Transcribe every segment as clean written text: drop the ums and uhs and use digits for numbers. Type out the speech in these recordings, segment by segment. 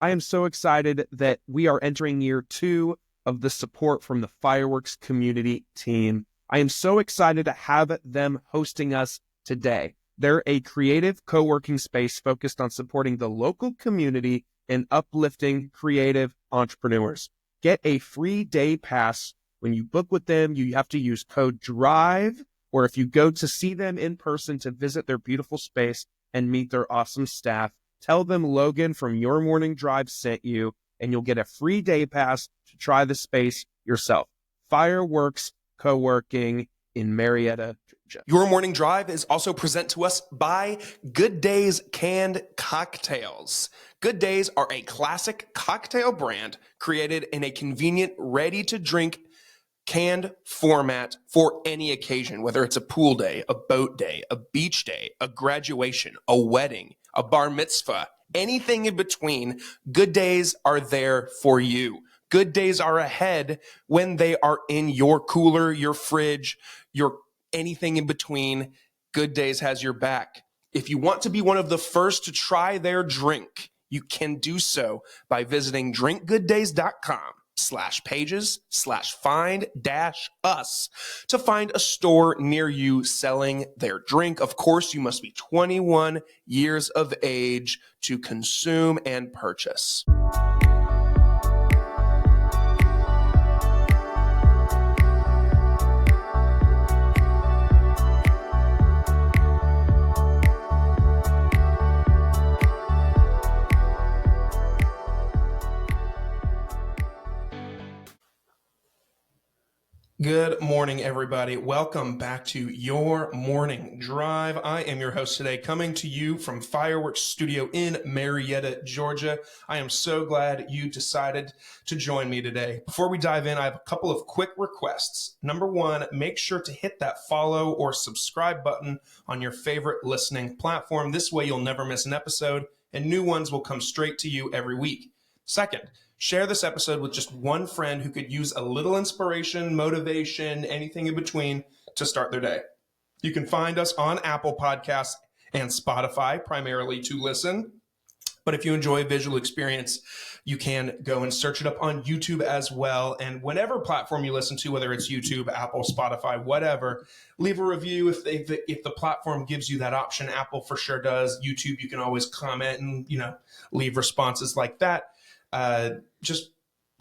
I am so excited that we are entering year 2 of the support from the fireworks community team. I am so excited to have them hosting us today. They're a creative co-working space focused on supporting the local community and uplifting creative entrepreneurs. Get a free day pass when you book with them. You have to use code DRIVE, or if you go to see them in person to visit their beautiful space and meet their awesome staff, tell them Logan from Your Morning Drive sent you, and you'll get a free day pass to try the space yourself. Fireworks Co-working in Marietta, Georgia. Your Morning Drive is also present to us by Good Days Canned Cocktails. Good Days are a classic cocktail brand created in a convenient, ready-to-drink canned format for any occasion, whether it's a pool day, a boat day, a beach day, a graduation, a wedding, a bar mitzvah, anything in between. Good Days are there for you. Good Days are ahead when they are in your cooler, your fridge, your anything in between. Good Days has your back. If you want to be one of the first to try their drink, you can do so by visiting drinkgooddays.com/pages/find-us to find a store near you selling their drink. Of course, you must be 21 years of age to consume and purchase. Good morning, everybody. Welcome back to Your Morning Drive. I am your host today, coming to you from Fireworks Studio in Marietta, Georgia. I am so glad you decided to join me today. Before we dive in, I have a couple of quick requests. Number one, make sure to hit that follow or subscribe button on your favorite listening platform. This way, you'll never miss an episode, and new ones will come straight to you every week. Second, share this episode with just one friend who could use a little inspiration, motivation, anything in between to start their day. You can find us on Apple Podcasts and Spotify, primarily to listen. But if you enjoy a visual experience, you can go and search it up on YouTube as well. And whatever platform you listen to, whether it's YouTube, Apple, Spotify, whatever, leave a review if the platform gives you that option. Apple for sure does. YouTube, you can always comment and leave responses like that. Just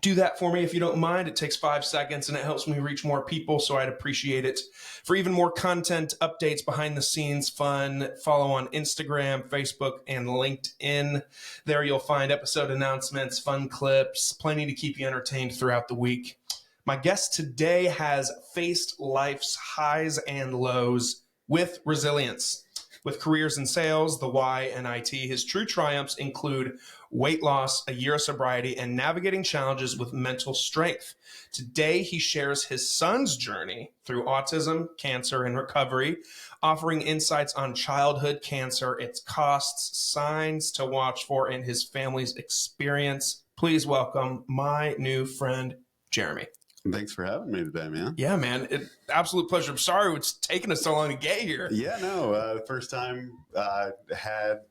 do that for me if you don't mind. It takes 5 seconds and it helps me reach more people, so I'd appreciate it. For even more content, updates, behind the scenes fun, follow on Instagram, Facebook, and LinkedIn. There you'll find episode announcements, fun clips, plenty to keep you entertained throughout the week. My guest today has faced life's highs and lows with resilience. With careers in sales, the Y and IT, his true triumphs include weight loss, a year of sobriety, and navigating challenges with mental strength. Today, he shares his son's journey through autism, cancer, and recovery, offering insights on childhood cancer, its costs, signs to watch for, and his family's experience. Please welcome my new friend, Jeremy. Thanks for having me today, man. Yeah, man. Absolute pleasure. I'm sorry it's taken us so long to get here. Yeah, no. The first time I had,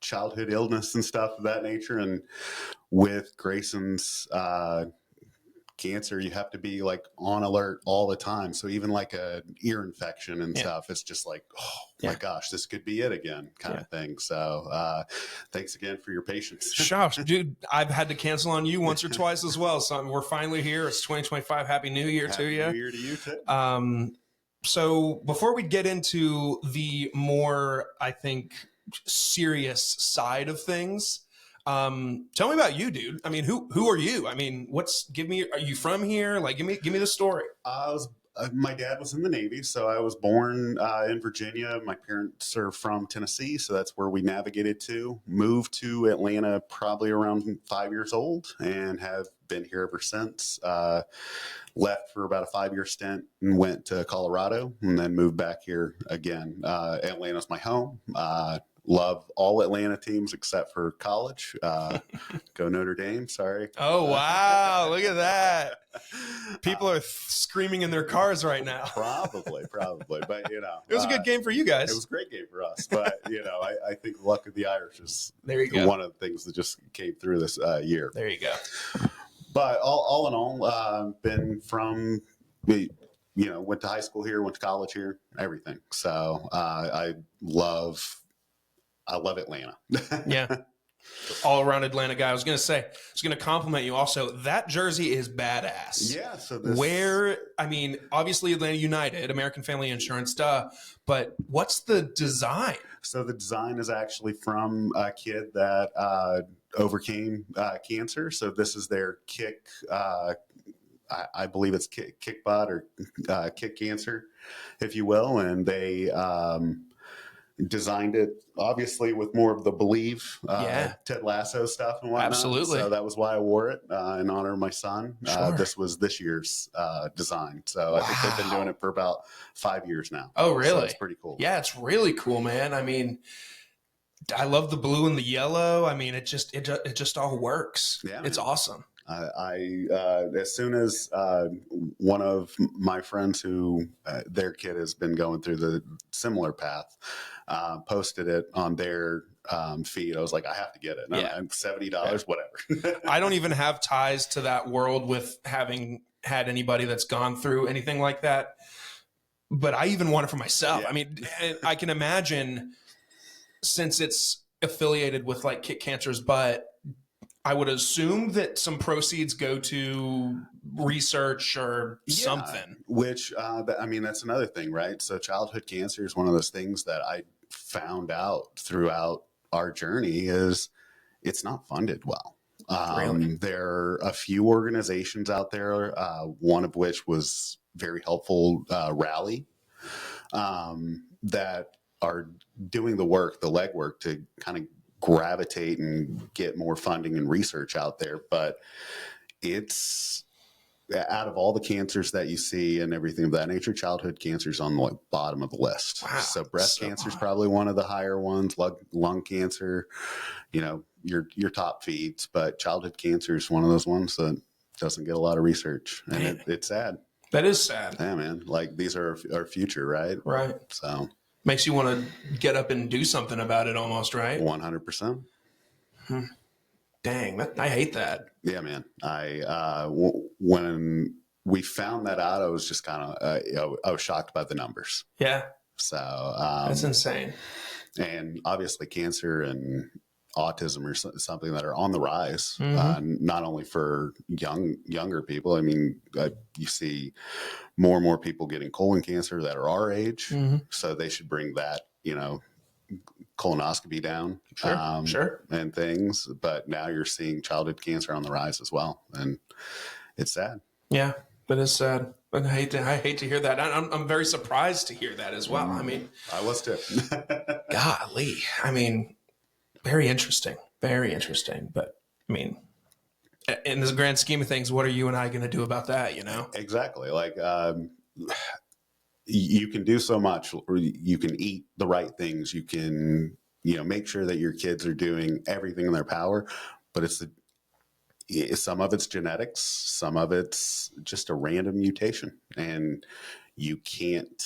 childhood illness and stuff of that nature. And with Grayson's cancer, you have to be like on alert all the time. So even like a ear infection and stuff, it's just like, oh my gosh, this could be it again kind of thing. So thanks again for your patience. Gosh, dude, I've had to cancel on you once or twice as well. So we're finally here. It's 2025. Happy New Year to you. Happy New Year to you too. So before we get into the more, I think, serious side of things, tell me about you, dude. I mean, who are you? I mean, are you from here? Like, give me the story. My dad was in the Navy, so I was born in Virginia. My parents are from Tennessee, so that's where we navigated to. Moved to Atlanta probably around 5 years old and have been here ever since. Left for about a 5-year stint and went to Colorado and then moved back here again. Atlanta's my home. love all Atlanta teams except for college. Go Notre Dame. Sorry. Oh, wow. Look at that. People are screaming in their cars right now. Probably. But, It was a good game for you guys. It was a great game for us. But, I think the luck of the Irish is There you go. one of the things that just came through this year. There you go. But all in all, been from, went to high school here, went to college here, everything. So I love Atlanta. Yeah. All around Atlanta guy. I was going to compliment you also. That jersey is badass. Yeah. So obviously Atlanta United, American Family Insurance, but what's the design? So the design is actually from a kid that overcame cancer. So this is their kick. I believe it's kick butt or kick cancer, if you will. And they designed it obviously with more of the Believe Ted Lasso stuff and whatnot. Absolutely. So that was why I wore it in honor of my son. Sure. This was this year's design. So I think they've been doing it for about 5 years now. Oh, really? So it's pretty cool. Yeah, it's really cool, man. I mean, I love the blue and the yellow. I mean, it just all works. Yeah, it's awesome. I as soon as one of my friends who their kid has been going through the similar path posted it on their feed, I was like, I have to get it. And $70, whatever. I don't even have ties to that world with having had anybody that's gone through anything like that, but I even want it for myself. Yeah. I mean, I can imagine, since it's affiliated with like Kick Cancer's Butt, I would assume that some proceeds go to research or something. Which, that's another thing, right? So childhood cancer is one of those things that I found out throughout our journey is it's not funded well. Really? There are a few organizations out there, one of which was very helpful, Rally, that are doing the work, the legwork to kind of gravitate and get more funding and research out there. But it's, out of all the cancers that you see and everything of that nature, childhood cancer is on the bottom of the list. Wow, so breast cancer is probably one of the higher ones, lung cancer, your top feeds, but childhood cancer is one of those ones that doesn't get a lot of research. And it's sad. That is sad. Yeah, man. Like, these are our future, right? Right. So makes you want to get up and do something about it almost, right? 100%. Dang, I hate that. Yeah, man. When we found that out, I was just kind of, I was shocked by the numbers. Yeah. So that's insane. And obviously cancer and autism are something that are on the rise, not only for younger people. I mean, you see more and more people getting colon cancer that are our age. So they should bring that, colonoscopy down, sure. and things. But now you're seeing childhood cancer on the rise as well. And it's sad. Yeah, that is sad. But I hate to hear that. I'm very surprised to hear that as well. I mean, I was too. golly. I mean, very interesting. Very interesting. But I mean, in the grand scheme of things, what are you and I going to do about that? Exactly. Like, you can do so much, or you can eat the right things. You can, make sure that your kids are doing everything in their power, but some of it's genetics, some of it's just a random mutation, and you can't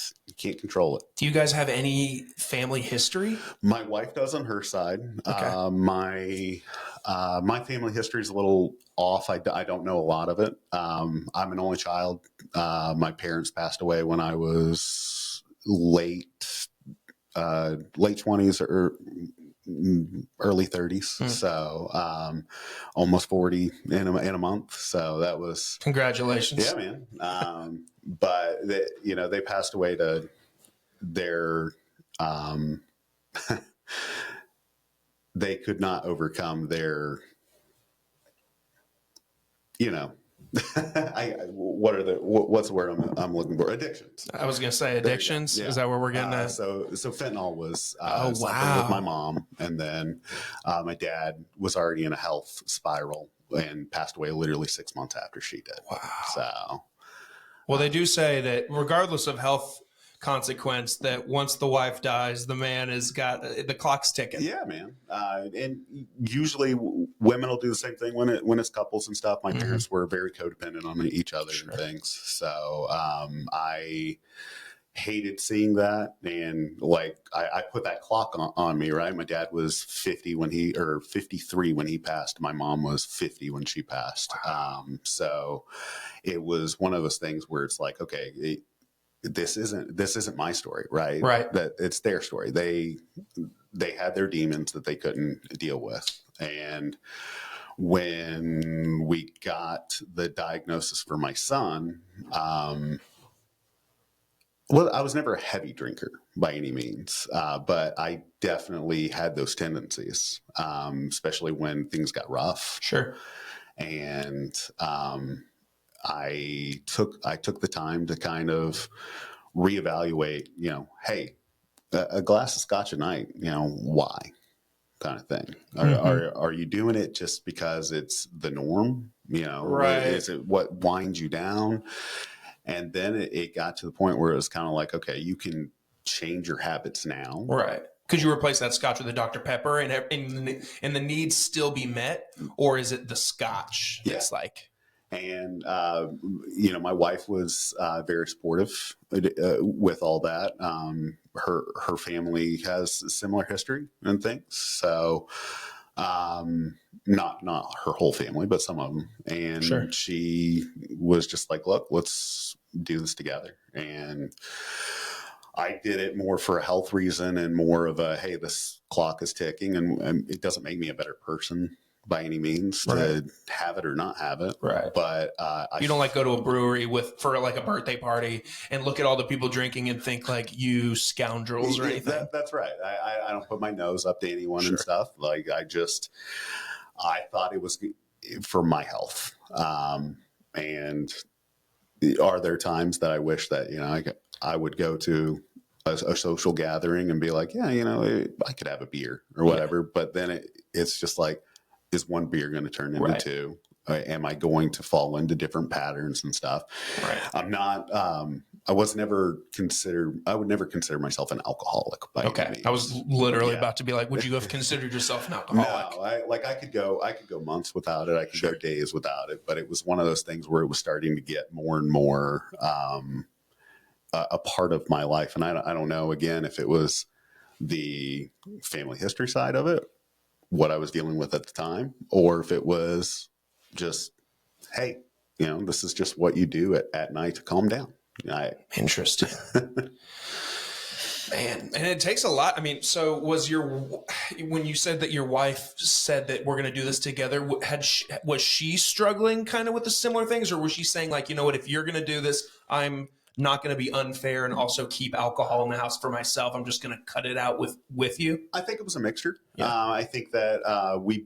control it. Do you guys have any family history? My wife does on her side. Okay. My family history is a little off. I don't know a lot of it. I'm an only child. My parents passed away when I was late 20s or early 30s. So almost 40 in a month. So that was, congratulations. yeah, man. But they passed away to their they could not overcome their, what's the word I'm looking for? Addictions. I was going to say addictions. Yeah. Is that where we're getting at? So fentanyl was wow. something with my mom, and then my dad was already in a health spiral and passed away literally 6 months after she did. Wow. So, well, they do say that regardless of health consequence that once the wife dies, the man has got the clock's ticking. Yeah, man. And usually women will do the same thing when it's couples and stuff. My parents were very codependent on each other and things. So I hated seeing that. And like, I put that clock on me, right? My dad was 53 when he passed. My mom was 50 when she passed. So it was one of those things where it's like, okay, this isn't my story, right? Right. That it's their story. They had their demons that they couldn't deal with. And when we got the diagnosis for my son, well, I was never a heavy drinker by any means, but I definitely had those tendencies, especially when things got rough. Sure. And I took the time to kind of reevaluate, hey, a glass of scotch a night, why, kind of thing. Are you doing it just because it's the norm? Right. Is it what winds you down? And then it got to the point where it was kind of like, okay, you can change your habits now. Right. Could you replace that scotch with a Dr. Pepper and the needs still be met? Or is it the scotch? Yeah. It's like. And, my wife was very supportive with all that. Her family has a similar history and things. So not her whole family, but some of them. And she was just like, look, let's do this together. And I did it more for a health reason and more of a, hey, this clock is ticking and it doesn't make me a better person by any means to have it or not have it. Right. But you don't like go to a brewery for like a birthday party and look at all the people drinking and think like you scoundrels or anything. That's right. I don't put my nose up to anyone and stuff. Like I thought it was for my health. And are there times that I wish that, I would go to a social gathering and be like, yeah, I could have a beer or whatever. Yeah. But then it's just like, is one beer going to turn into two? Am I going to fall into different patterns and stuff? Right. I'm not, I would never consider myself an alcoholic by any means. I was literally about to be like, would you have considered yourself an alcoholic? No, I could go months without it. I could go days without it, but it was one of those things where it was starting to get more and more, a part of my life. And I don't know, again, if it was the family history side of it, what I was dealing with at the time, or if it was just, hey, this is just what you do at night to calm down. Interesting. Man, and it takes a lot. I mean, so when you said that your wife said that we're going to do this together, was she struggling kind of with the similar things, or was she saying like, what, if you're going to do this, I'm not going to be unfair and also keep alcohol in the house for myself. I'm just going to cut it out with you. I think it was a mixture. Yeah. I think that we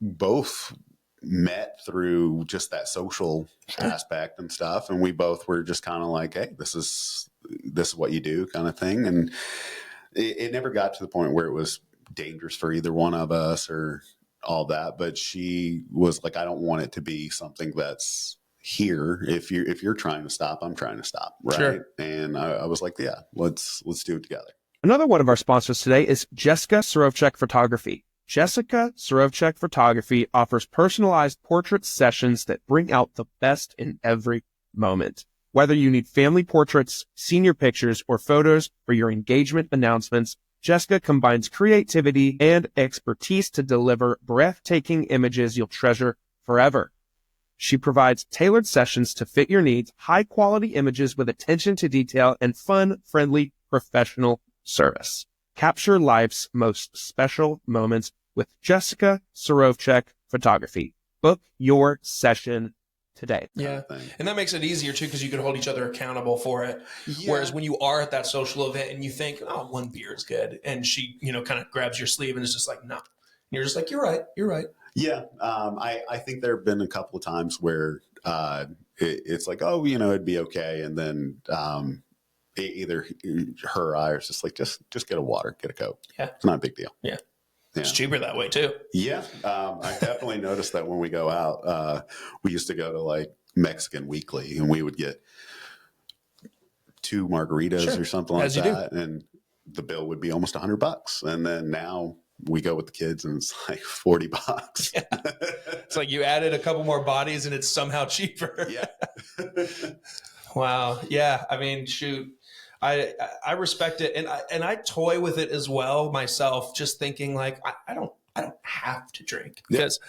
both met through just that social aspect and stuff. And we both were just kind of like, hey, this is what you do kind of thing. And it never got to the point where it was dangerous for either one of us or all that. But she was like, I don't want it to be something that's here. If you're trying to stop, I'm trying to stop. Right. Sure. And I was like, yeah, let's do it together. Another one of our sponsors today is Jessica Sorovchek Photography. Jessica Sorovchek Photography offers personalized portrait sessions that bring out the best in every moment. Whether you need family portraits, senior pictures, or photos for your engagement announcements, Jessica combines creativity and expertise to deliver breathtaking images you'll treasure forever. She provides tailored sessions to fit your needs, high-quality images with attention to detail, and fun, friendly, professional service. Capture life's most special moments with Jessica Sorovchek Photography. Book your session today. Yeah. And that makes it easier too, because you can hold each other accountable for it. Yeah. Whereas when you are at that social event and you think, oh, one beer is good, and she, kind of grabs your sleeve and is just like, no. And you're just like, you're right. Yeah. I think there have been a couple of times where it's like, oh, it'd be okay. And then either her or I are just like, just get a water, get a Coke. Yeah. It's not a big deal. Yeah. It's cheaper that way too. Yeah. I definitely noticed that when we go out, we used to go to like Mexican Weekly and we would get 2 margaritas Sure. or something like As you do. that. And the bill would be almost $100. And then now we go with the kids and it's like $40. Yeah. It's like you added a couple more bodies and it's somehow cheaper. Yeah. Wow. Yeah. I mean, shoot, I respect it. And I toy with it as well myself, just thinking like, I don't have to drink because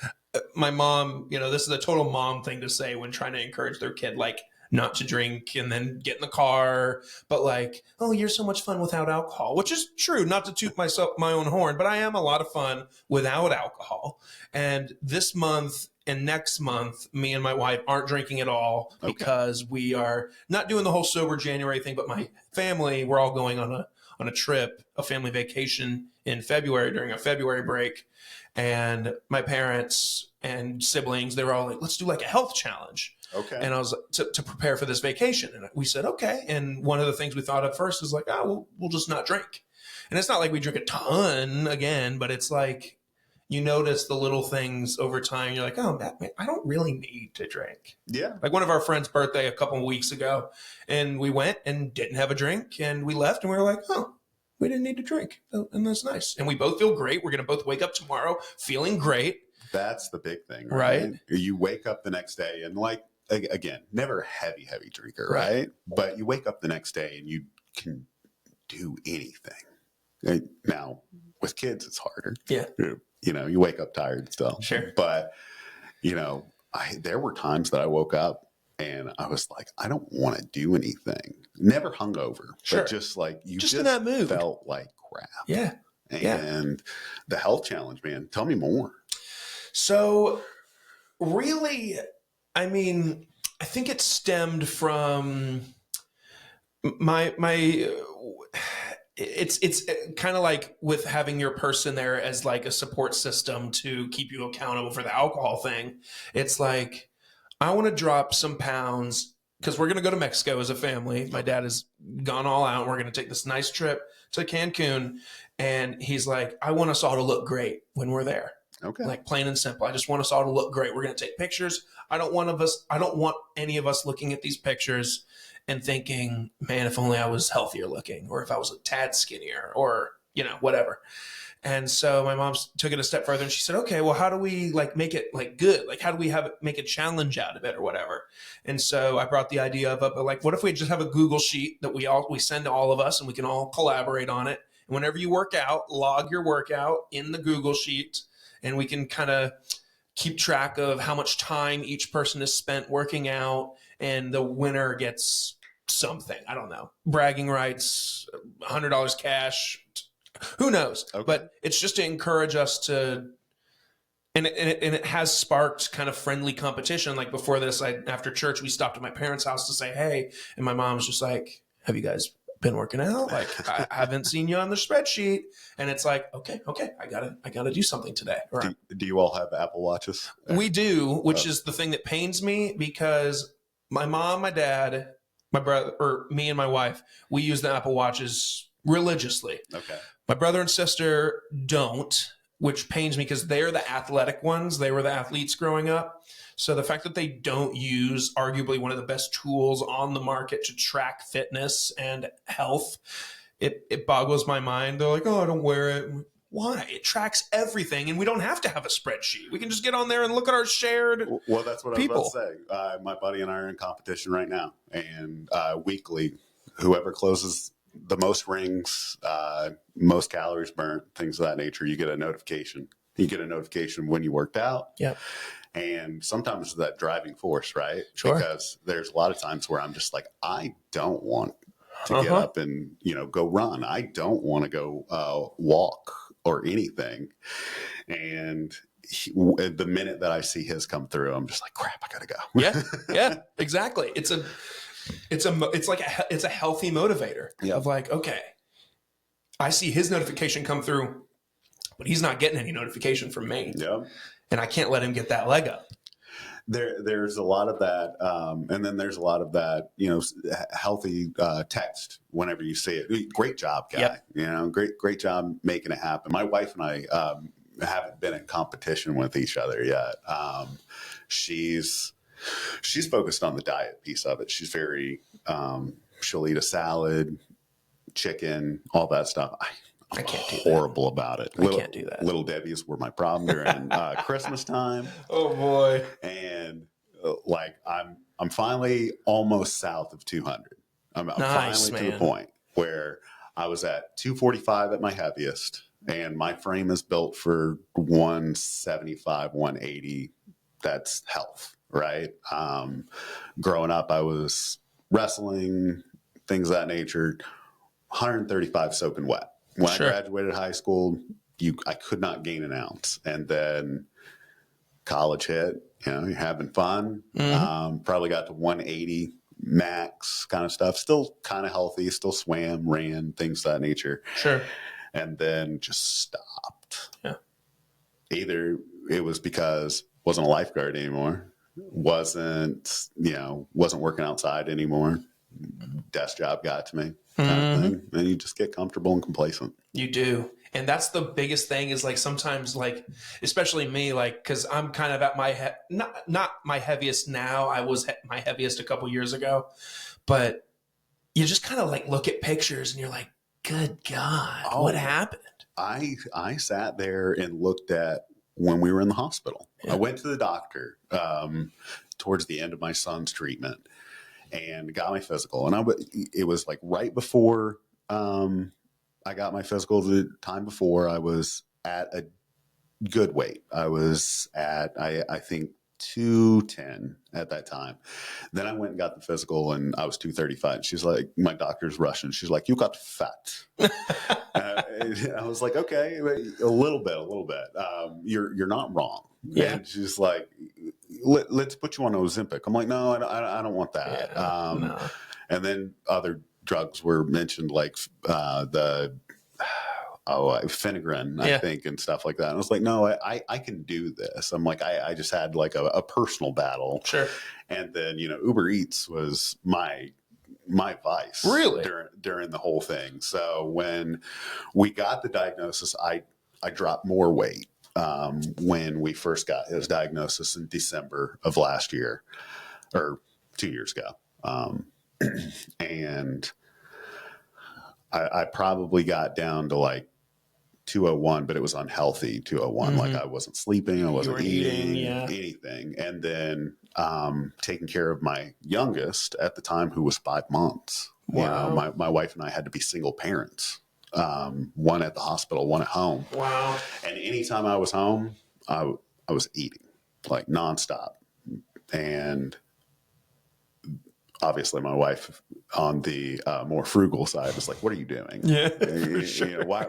my mom, this is a total mom thing to say when trying to encourage their kid, like not to drink and then get in the car, but like, oh, you're so much fun without alcohol, which is true. Not to toot my own horn, but I am a lot of fun without alcohol. And this month and next month, me and my wife aren't drinking at all because we are not doing the whole sober January thing, but my family, we're all going on a trip, a family vacation in February during a February break. And my parents and siblings, they were all like, let's do like a health challenge. Okay. And I was to prepare for this vacation. And we said, okay. And one of the things we thought of first is like, oh, we'll just not drink. And it's not like we drink a ton again, but it's like, you notice the little things over time. You're like, oh, man, I don't really need to drink. Yeah. Like one of our friends' birthday a couple of weeks ago, and we went and didn't have a drink, and we left, and we were like, oh, we didn't need to drink. And that's nice. And we both feel great. We're going to both wake up tomorrow feeling great. That's the big thing, right? Right. You wake up the next day and like, again, never a heavy drinker, right? But you wake up the next day and you can do anything. Now, with kids, it's harder. Yeah. You wake up tired still. Sure. But, there were times that I woke up and I was like, I don't want to do anything. Never hungover, Sure. but just like you just in that mood. felt like crap. Yeah. And the health challenge, man, tell me more. So really, I mean, I think it stemmed from it's kind of like with having your person there as like a support system to keep you accountable for the alcohol thing. It's like, I want to drop some pounds because we're going to go to Mexico as a family. My dad has gone all out. We're going to take this nice trip to Cancun. And he's like, I want us all to look great when we're there. Okay. Like plain and simple. I just want us all to look great. We're going to take pictures. I don't want any of us looking at these pictures and thinking, man, if only I was healthier looking, or if I was a tad skinnier, or, whatever. And so my mom took it a step further and she said, okay, well, how do we like make it like good? Like, how do we make a challenge out of it or whatever? And so I brought the idea of like, what if we just have a Google sheet that we send to all of us and we can all collaborate on it. And whenever you work out, log your workout in the Google sheet, and we can kind of keep track of how much time each person has spent working out, and the winner gets something. I don't know. Bragging rights, $100 cash, who knows? Okay. But it's just to encourage us to, and it has sparked kind of friendly competition. Like before this, after church, we stopped at my parents' house to say, hey, and my mom's just like, have you guys been working out? Like, I haven't seen you on the spreadsheet. And it's like, okay, I gotta do something today. Right. Do you all have Apple Watches? We do, which is the thing that pains me, because my mom, my dad, my brother, or me and my wife, we use the Apple Watches religiously. Okay. My brother and sister don't, which pains me because they're the athletic ones. They were the athletes growing up. So the fact that they don't use arguably one of the best tools on the market to track fitness and health, it boggles my mind. They're like, oh, I don't wear it. Why? It tracks everything, and we don't have to have a spreadsheet. We can just get on there and look at our shared Well, that's what people. I was about to say. My buddy and I are in competition right now, and weekly, whoever closes the most rings, most calories burnt, things of that nature, you get a notification. You get a notification when you worked out. Yeah. And sometimes it's that driving force, right? Sure. Because there's a lot of times where I'm just like, I don't want to get up and, go run. I don't want to go walk or anything. And the minute that I see his come through, I'm just like, crap, I got to go. Yeah, exactly. It's a healthy motivator of like, okay, I see his notification come through, but he's not getting any notification from me. Yeah. And I can't let him get that leg up. There's a lot of that. And then there's a lot of that, healthy text whenever you see it. Great job, guy. Yep. Great job making it happen. My wife and I haven't been in competition with each other yet. She's focused on the diet piece of it. She's very she'll eat a salad, chicken, all that stuff. I'm can't do that. horrible about it. I can't do that. Little Debbie's were my problem during Christmas time. Oh boy. And like I'm finally almost south of 200. I'm Nice, finally to the point where I was at 245 at my heaviest, and my frame is built for 175, 180. That's health, right? Growing up, I was wrestling, things of that nature. 135 soaking wet. When I graduated high school, I could not gain an ounce. And then college hit, you're having fun. Probably got to 180 max kind of stuff. Still kind of healthy, still swam, ran, things of that nature. Sure. And then just stopped. Yeah. Either it was because wasn't a lifeguard anymore, wasn't working outside anymore. Desk job got to me, kind of thing. And you just get comfortable and complacent. You do. And that's the biggest thing is like sometimes like, especially me, like, cause I'm kind of at my, not my heaviest now. I was my heaviest a couple years ago, but you just kind of like look at pictures and you're like, good God, what happened? I sat there and looked at when we were in the hospital. I went to the doctor towards the end of my son's treatment and got my physical. And it was like right before I got my physical. The time before, I was at a good weight. I was at, I think, 210 at that time. Then I went and got the physical, and I was 235. She's like, my doctor's Russian. She's like, you got fat. And I was like, okay, a little bit. You're not wrong. Yeah. And she's like, let's put you on Ozempic. I'm like, no, I don't want that. Yeah, no. And then other drugs were mentioned, like Phenigrin, I think, and stuff like that. And I was like, no, I can do this. I'm like, I just had like a personal battle. Sure. And then, Uber Eats was my vice really during the whole thing. So when we got the diagnosis, I dropped more weight when we first got his diagnosis in December of last year, or 2 years ago. And I probably got down to like 201, but it was unhealthy 201. Like I wasn't sleeping, I wasn't eating anything. And then taking care of my youngest at the time, who was 5 months. Wow. My wife and I had to be single parents. One at the hospital, one at home. Wow. And anytime I was home, I was eating like nonstop. And obviously my wife on the more frugal side was like, what are you doing? Yeah. For sure. Why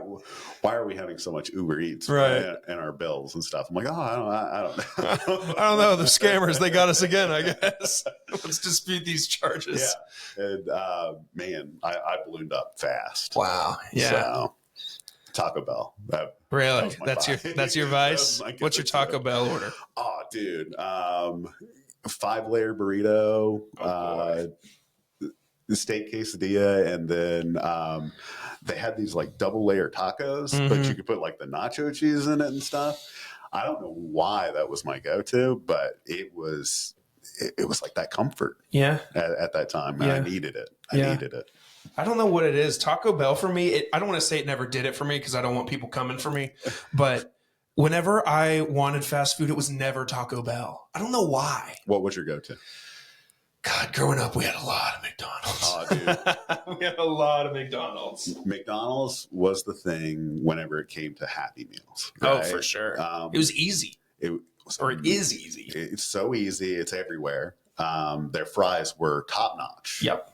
are we having so much Uber Eats in our bills and stuff? I'm like, I don't know. I don't know. The scammers, they got us again, I guess. Let's dispute these charges. Yeah. And man, I ballooned up fast. Wow. Yeah. So Taco Bell. Really? That's your vice? What's your Taco Bell order? Oh, dude. 5-layer burrito, the steak quesadilla, and then they had these like double layer tacos, but you could put like the nacho cheese in it and stuff. I don't know why that was my go-to, but it was like that comfort. Yeah. At that time, and I needed it. I needed it. I don't know what it is. Taco Bell for me, I don't want to say it never did it for me because I don't want people coming for me, but whenever I wanted fast food, it was never Taco Bell. I don't know why. What was your go-to? God, growing up, we had a lot of McDonald's. Oh, dude. We had a lot of McDonald's. McDonald's was the thing whenever it came to Happy Meals. Right? Oh, for sure. It was easy. It is easy. It's so easy. It's everywhere. Their fries were top-notch. Yep.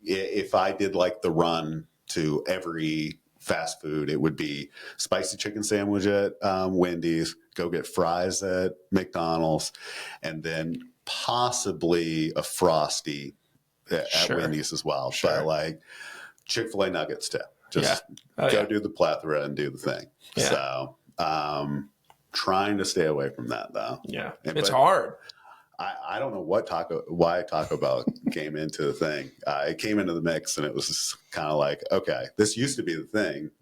If I did like the run to every fast food, it would be spicy chicken sandwich at Wendy's, go get fries at McDonald's, and then possibly a Frosty at Wendy's as well. Sure. But like Chick-fil-A nuggets too. Just go do the plethora and do the thing. Yeah. So trying to stay away from that though. Yeah. It's hard. I don't know why Taco Bell came into the thing. It came into the mix, and it was kind of like, okay, this used to be the thing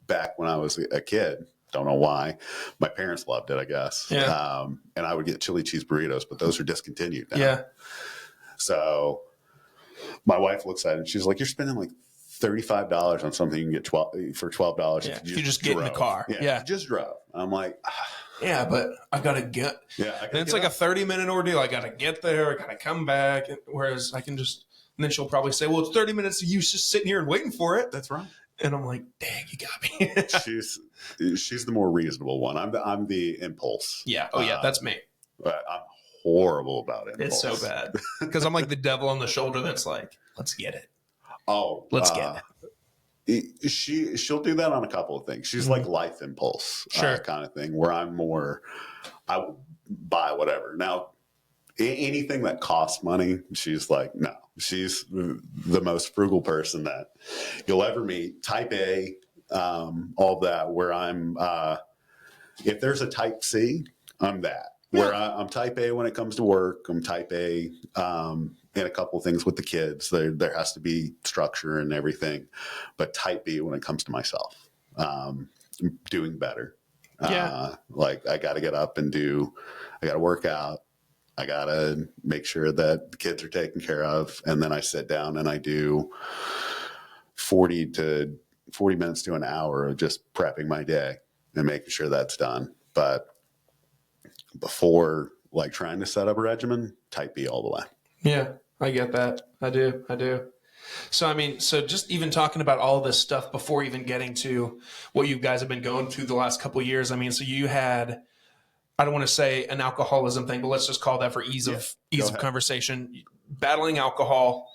back when I was a kid. Don't know why. My parents loved it, I guess. Yeah. And I would get chili cheese burritos, but those are discontinued now. Yeah. So my wife looks at it and she's like, "You're spending like $35 on something you can get $12 Yeah. if You just get in the drove." car. Yeah. If you just drove. I'm like, Yeah, but I got to get. yeah. I And it's like a 30-minute ordeal. I got to get there. I got to come back. Whereas I can just, and then she'll probably say, well, it's 30 minutes of you just sitting here and waiting for it. That's right. And I'm like, dang, you got me. she's the more reasonable one. I'm the impulse. Yeah. Oh, yeah. That's me. But I'm horrible about it. It's so bad. Because I'm like the devil on the shoulder that's like, let's get it. Oh, Let's get it. She'll do that on a couple of things. She's like life impulse kind of thing, where I'm more, I buy whatever. Now, anything that costs money, she's like, no. She's the most frugal person that you'll ever meet. Type A, all that, where I'm, if there's a type C, I'm that. Where I'm type A when it comes to work, I'm type A in a couple of things with the kids. There has to be structure and everything, but type B when it comes to myself, doing better. Like I got to get up and I got to work out. I got to make sure that the kids are taken care of. And then I sit down and I do 40 minutes to an hour of just prepping my day and making sure that's done. But before like trying to set up a regimen, type B all the way. Yeah, I get that. I do. So, I mean, so just even talking about all this stuff before even getting to what you guys have been going through the last couple of years. I mean, so you had, I don't want to say an alcoholism thing, but let's just call that for ease of conversation. Battling alcohol,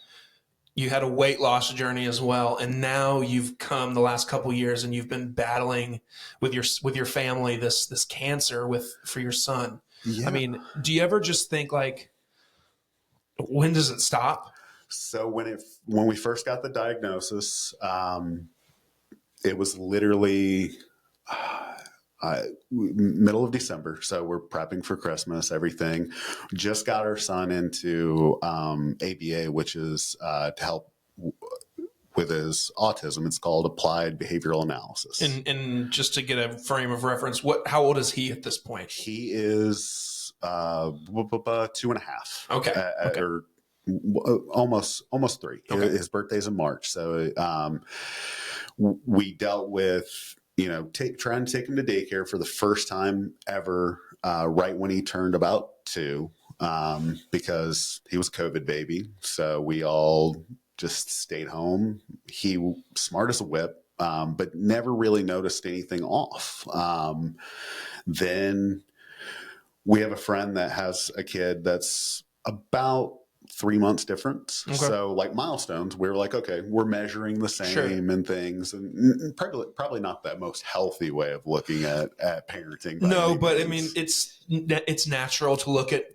you had a weight loss journey as well, and now you've come the last couple of years and you've been battling with your family this cancer for your son. Yeah. I mean, do you ever just think like, when does it stop? So when we first got the diagnosis, it was literally middle of December. So we're prepping for Christmas, everything. Just got our son into ABA, which is to help with his autism. It's called Applied Behavioral Analysis. And just to get a frame of reference, how old is he at this point? He is 2.5. Okay. Or almost 3. Okay. His birthday's in March. So we dealt with, trying to take him to daycare for the first time ever, right when he turned about 2, because he was a COVID baby. So we all just stayed home. He smart as a whip, but never really noticed anything off. Then we have a friend that has a kid that's about 3 months difference. Okay. So like milestones, we're like, okay, we're measuring the same and things, and probably not the most healthy way of looking at parenting. No, but I mean, it's natural to look at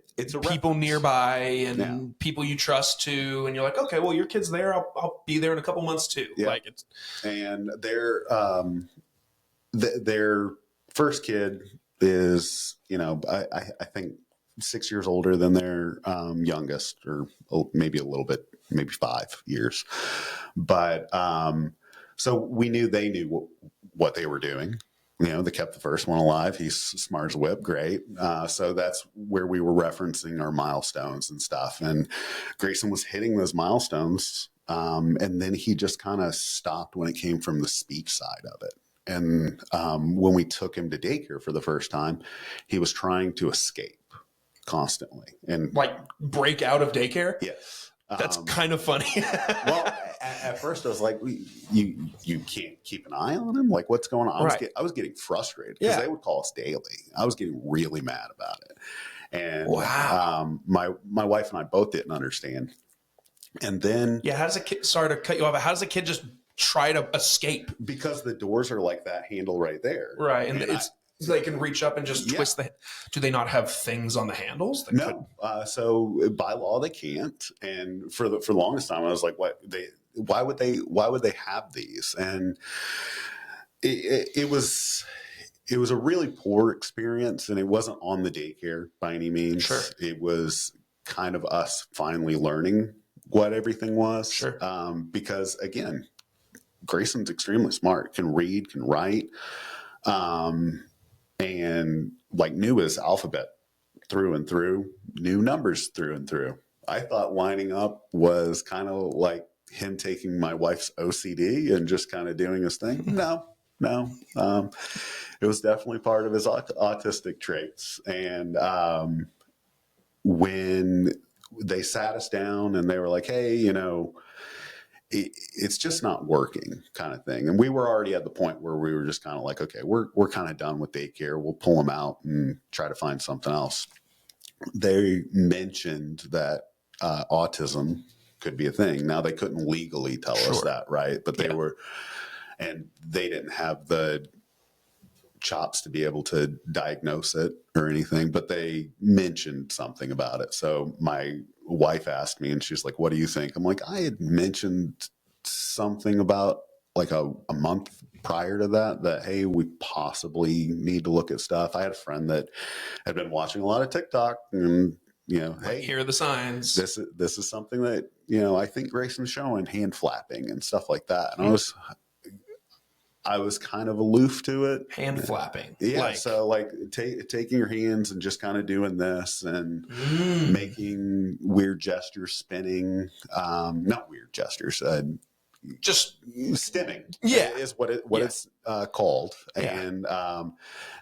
people nearby and people you trust too. And you're like, okay, well, your kid's there. I'll be there in a couple months too. Yeah. And their first kid is, I think 6 years older than their youngest, or maybe a little bit, maybe 5 years. But so they knew what they were doing. They kept the first one alive. He's smart as a whip. Great. So that's where we were referencing our milestones and stuff. And Grayson was hitting those milestones. And then he just kind of stopped when it came from the speech side of it. And when we took him to daycare for the first time, he was trying to escape constantly and like break out of daycare. Yes. That's kind of funny. Well, at first I was like, you can't keep an eye on him. Like, what's going on? I was getting frustrated because they would call us daily. I was getting really mad about it. And my wife and I both didn't understand. And then, how does a kid, sorry to cut you off, how does a kid just try to escape? Because the doors are like that handle right there. Right. And they can reach up and just twist do they not have things on the handles? No. So by law they can't. And for the longest time I was like, why would they have these? And it was a really poor experience, and it wasn't on the daycare by any means. Sure. It was kind of us finally learning what everything was. Sure. Because again, Grayson's extremely smart, can read, can write. And like knew his alphabet through and through, knew numbers through and through. I thought winding up was kind of like him taking my wife's OCD and just kind of doing his thing. No. It was definitely part of his autistic traits. And when they sat us down and they were like, hey, it's just not working, kind of thing. And we were already at the point where we were just kind of like, okay, we're kind of done with daycare. We'll pull them out and try to find something else. They mentioned that autism could be a thing. Now, they couldn't legally tell us that, right? But they were, and they didn't have the chops to be able to diagnose it or anything, but they mentioned something about it. So my wife asked me, and she's like, what do you think? I'm like, I had mentioned something about like a month prior to that, hey, we possibly need to look at stuff. I had a friend that had been watching a lot of TikTok and, hey, here are the signs. This is something that, I think Grayson's showing, hand flapping and stuff like that. And I was kind of aloof to it. Hand flapping. Yeah. So like taking your hands and just kind of doing this and making weird gestures, spinning, not weird gestures, just stimming. Yeah. Is what it's called. Yeah. And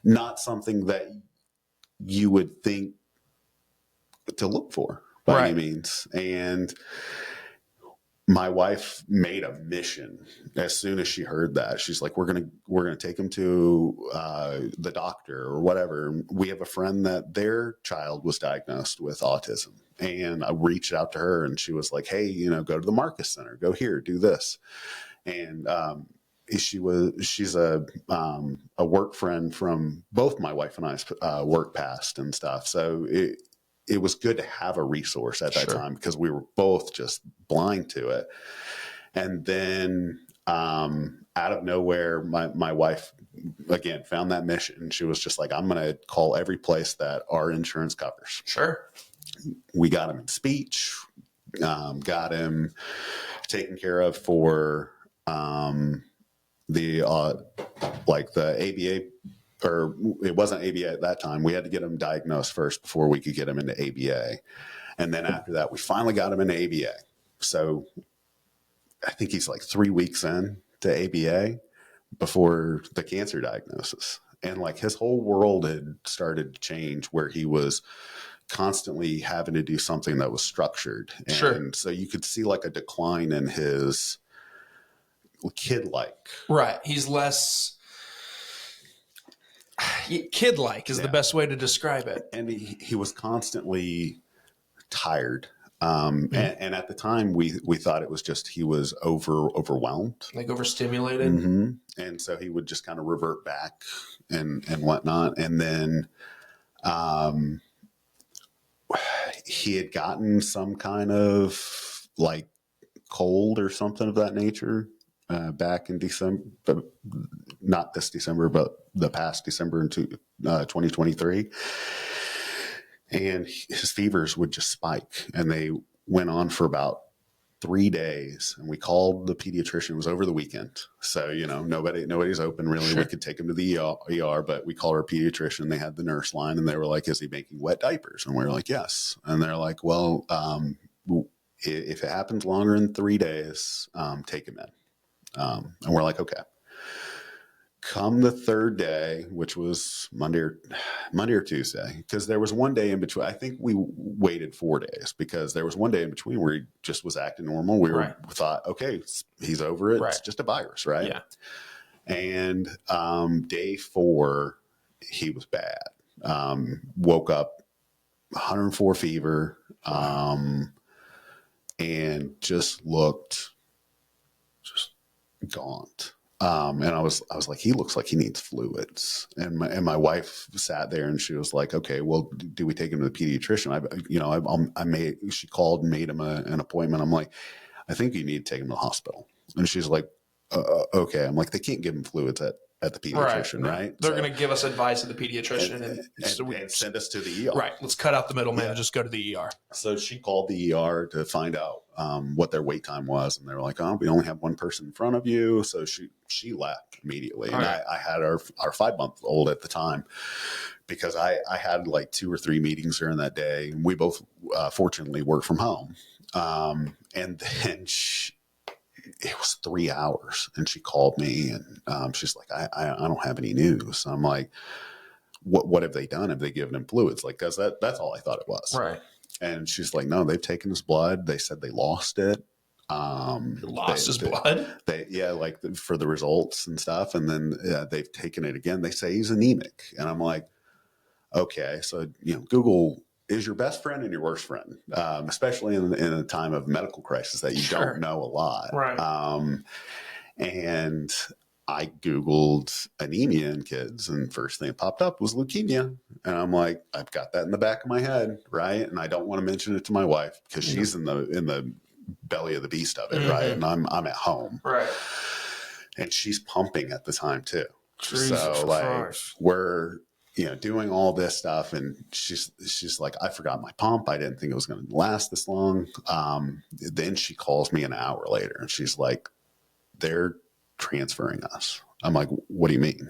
not something that you would think to look for by any means. And my wife made a mission as soon as she heard that. She's like, we're gonna take him to the doctor or whatever. We have a friend that their child was diagnosed with autism, and I reached out to her, and she was like, hey, go to the Marcus Center, go here, do this. And she's a work friend from both my wife and I's work past and stuff. So it was good to have a resource at that time because we were both just blind to it. And then out of nowhere, my wife, again, found that mission. She was just like, I'm going to call every place that our insurance covers. Sure. We got him in speech, got him taken care of for the ABA, or it wasn't ABA at that time. We had to get him diagnosed first before we could get him into ABA. And then after that, we finally got him into ABA. So I think he's like 3 weeks in to ABA before the cancer diagnosis. And like his whole world had started to change, where he was constantly having to do something that was structured. And so you could see like a decline in his kid-like. Right. He's less kid-like is the best way to describe it. And he was constantly tired. And at the time we thought it was just, he was overwhelmed, like overstimulated. Mm-hmm. And so he would just kind of revert back and whatnot. And then, he had gotten some kind of like cold or something of that nature, back in December, but not this December, but the past December into 2023. And his fevers would just spike, and they went on for about 3 days. And we called the pediatrician. It was over the weekend, so nobody's open really. We could take him to the ER, but we called our pediatrician. They had the nurse line, and they were like, "Is he making wet diapers?" And we were like, "Yes." And they're like, "Well, if it happens longer than 3 days, take him in." And we're like, "Okay." Come the third day, which was Monday or Tuesday, because there was one day in between. I think we waited 4 days, because there was one day in between where he just was acting normal. We thought, okay, he's over it. It's just a virus, right? Yeah. And day 4, he was bad. Woke up 104 fever, and just looked just gaunt. And I was like, he looks like he needs fluids. And my wife sat there, and she was like, okay, well, do we take him to the pediatrician? She called and made him an appointment. I'm like, I think you need to take him to the hospital. And she's like, okay. I'm like, they can't give him fluids at the pediatrician, right? They're going to give us advice at the pediatrician and send us to the ER. Right. Let's cut out the middleman and just go to the ER. So she called the ER to find out what their wait time was. And they were like, oh, we only have one person in front of you. So she left immediately. And I had our 5-month-old at the time because I had like 2 or 3 meetings during that day. We both fortunately work from home. And then it was 3 hours, and she called me, and she's like, I don't have any news. I'm like, what have they done? Have they given him fluids? Like, cause that's all I thought it was. Right. And she's like, no, they've taken his blood. They said they lost it. Lost his blood. Like for the results and stuff. And then they've taken it again. They say he's anemic. And I'm like, okay. So, Google is your best friend and your worst friend, especially in a time of medical crisis that you don't know a lot. Right. And I Googled anemia in kids, and first thing that popped up was leukemia. And I'm like, I've got that in the back of my head. Right. And I don't want to mention it to my wife because she's in the belly of the beast of it. Right. And I'm at home. Right. And she's pumping at the time too. Jesus so like Christ. we're, doing all this stuff. And she's like, I forgot my pump. I didn't think it was going to last this long. Then she calls me an hour later, and she's like, they're transferring us. I'm like, what do you mean?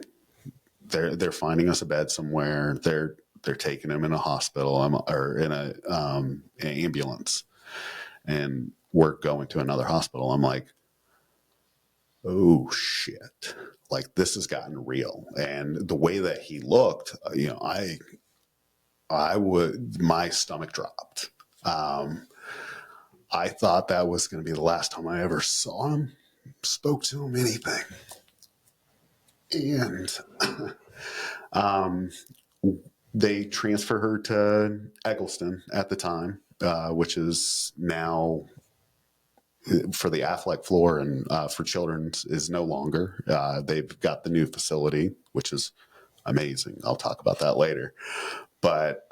They're finding us a bed somewhere. They're taking him in a hospital or in an ambulance, and we're going to another hospital. I'm like, oh shit. Like, this has gotten real. And the way that he looked, my stomach dropped. I thought that was going to be the last time I ever saw him, spoke to him, anything. And they transfer her to Eggleston at the time, which is now for the Affleck floor, and for children's is no longer. They've got the new facility, which is amazing. I'll talk about that later. But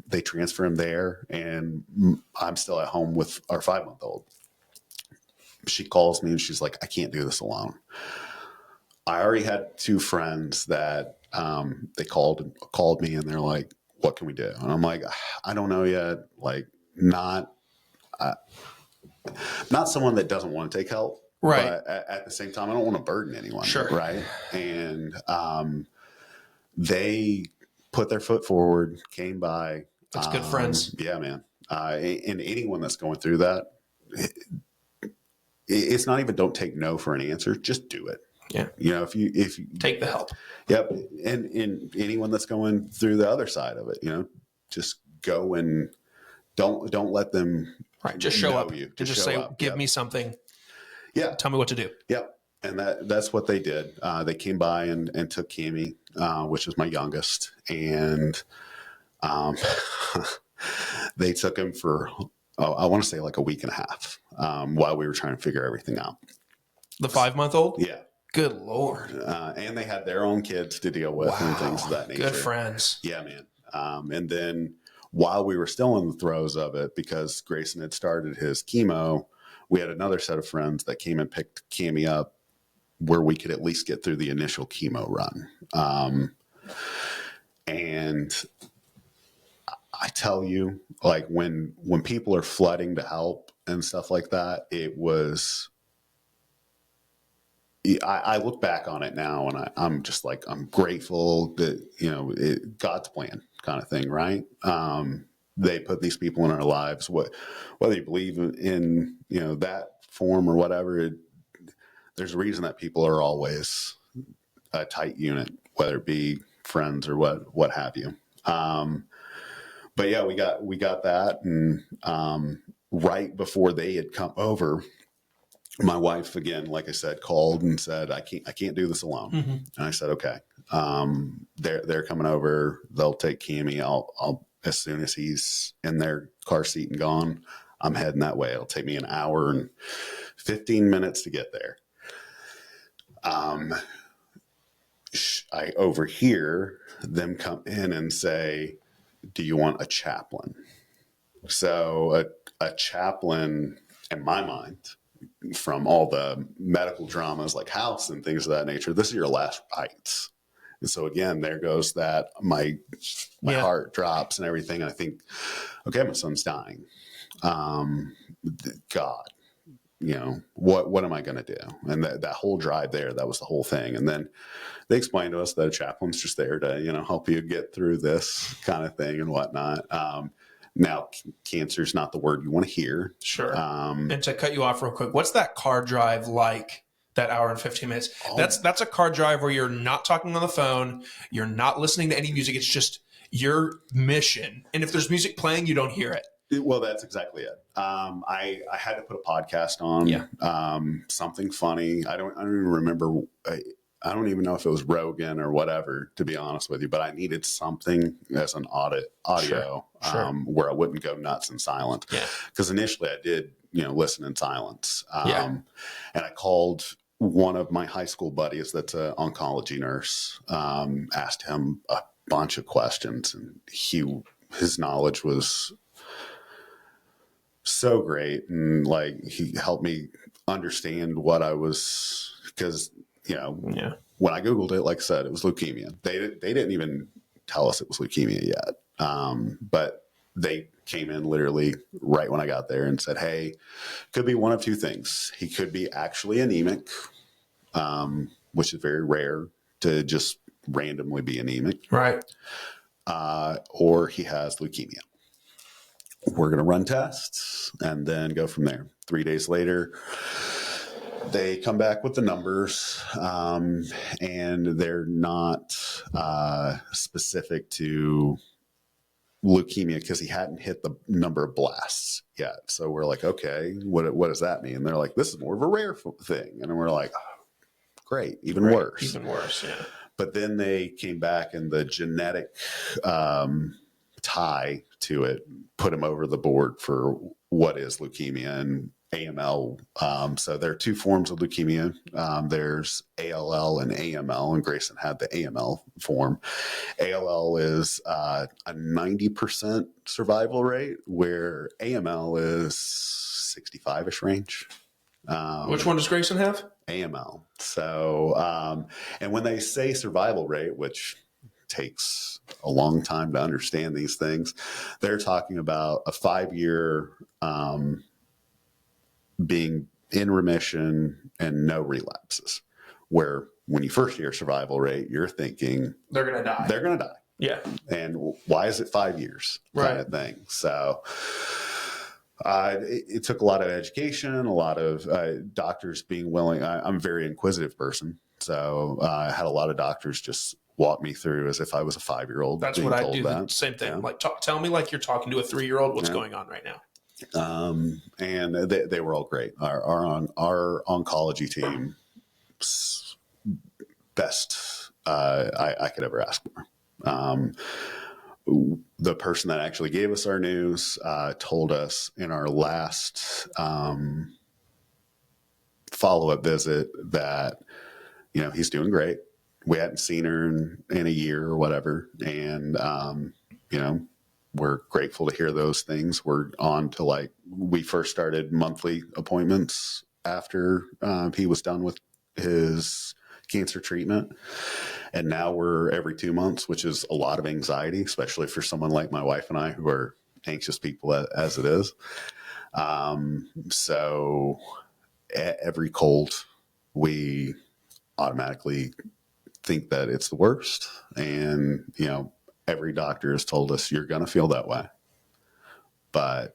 they transfer him there, and I'm still at home with our 5-month-old. She calls me and she's like, I can't do this alone. I already had 2 friends that they called me, and they're like, what can we do? And I'm like, I don't know yet. Like, not someone that doesn't want to take help. Right. But at the same time, I don't want to burden anyone. Sure. Right. And they put their foot forward, came by. That's good friends. Yeah, man. And anyone that's going through that, it's not even don't take no for an answer. Just do it. Yeah. If you take the help. Yep. And anyone that's going through the other side of it, just go, and don't let them. Right. Just show up. Just say, up. Give me something. Yeah. Tell me what to do. Yep. And that's what they did. They came by and took Cammy, which is my youngest. And they took him for, I want to say like a week and a half, while we were trying to figure everything out. The 5-month-old? Yeah. Good Lord. And they had their own kids to deal with and things of that nature. Good friends. Yeah, man. And then while we were still in the throes of it, because Grayson had started his chemo, we had another set of friends that came and picked Cammy up where we could at least get through the initial chemo run. And I tell you, like, when people are flooding to help and stuff like that, it was, I look back on it now, and I'm just like, I'm grateful that, God's plan kind of thing, right? They put these people in our lives, whether you believe in, that form or whatever, there's a reason that people are always a tight unit, whether it be friends or what have you. But yeah, we got that. And right before they had come over, my wife, again, like I said, called and said, I can't do this alone. Mm-hmm. And I said, okay, they're coming over. They'll take Cammy. I'll, as soon as he's in their car seat and gone, I'm heading that way. It'll take me an hour and 15 minutes to get there. I overhear them come in and say, do you want a chaplain? So a chaplain, in my mind, from all the medical dramas like House and things of that nature, this is your last rites. And so again, there goes that my heart drops and everything. And I think, okay, my son's dying. God, what am I going to do? And that whole drive there, that was the whole thing. And then they explained to us that a chaplain's just there to, help you get through this kind of thing and whatnot. Now, cancer is not the word you want to hear. Sure. And to cut you off real quick, what's that car drive like? That hour and 15 minutes. That's a car drive where you're not talking on the phone. You're not listening to any music. It's just your mission. And if there's music playing, you don't hear it. Well, that's exactly it. I had to put a podcast on, something funny. I don't even remember. I don't even know if it was Rogan or whatever, to be honest with you, but I needed something as an audio where I wouldn't go nuts in silence. Yeah. Because initially I did, listen in silence. And I called one of my high school buddies that's an oncology nurse, asked him a bunch of questions, and his knowledge was so great. And like, he helped me understand what I was, because when I Googled it, like I said, it was leukemia. They didn't even tell us it was leukemia yet. But they came in literally right when I got there and said, hey, could be one of two things. He could be actually anemic, which is very rare to just randomly be anemic. Right. Or he has leukemia. We're going to run tests and then go from there. 3 days later, they come back with the numbers, and they're not specific to leukemia because he hadn't hit the number of blasts yet. So we're like, okay, what does that mean? And they're like, this is more of a rare thing. And we're like, oh, great, even worse. Even worse, yeah. But then they came back, and the genetic tie to it put him over the board for what is leukemia and AML. So there are two forms of leukemia. There's ALL and AML, and Grayson had the AML form. ALL is a 90% survival rate, where AML is 65-ish range. Which one does Grayson have? AML. So, and when they say survival rate, which takes a long time to understand these things, they're talking about a 5-year being in remission and no relapses, where when you first hear survival rate, you're thinking they're going to die. They're going to die. Yeah. And why is it 5 years? Kind of thing. So it took a lot of education, a lot of doctors being willing. I'm a very inquisitive person. So I had a lot of doctors just walk me through as if I was a 5-year-old. That's what I do. The same thing. Yeah. Like, tell me like you're talking to a 3-year-old. What's going on right now? And they were all great. Our oncology team, best I could ever ask for. The person that actually gave us our news told us in our last follow-up visit that he's doing great. We hadn't seen her in a year or whatever, and we're grateful to hear those things. We're on to we first started monthly appointments after he was done with his cancer treatment. And now we're every 2 months, which is a lot of anxiety, especially for someone like my wife and I, who are anxious people as it is. So every cold, we automatically think that it's the worst. And, every doctor has told us you're going to feel that way. But,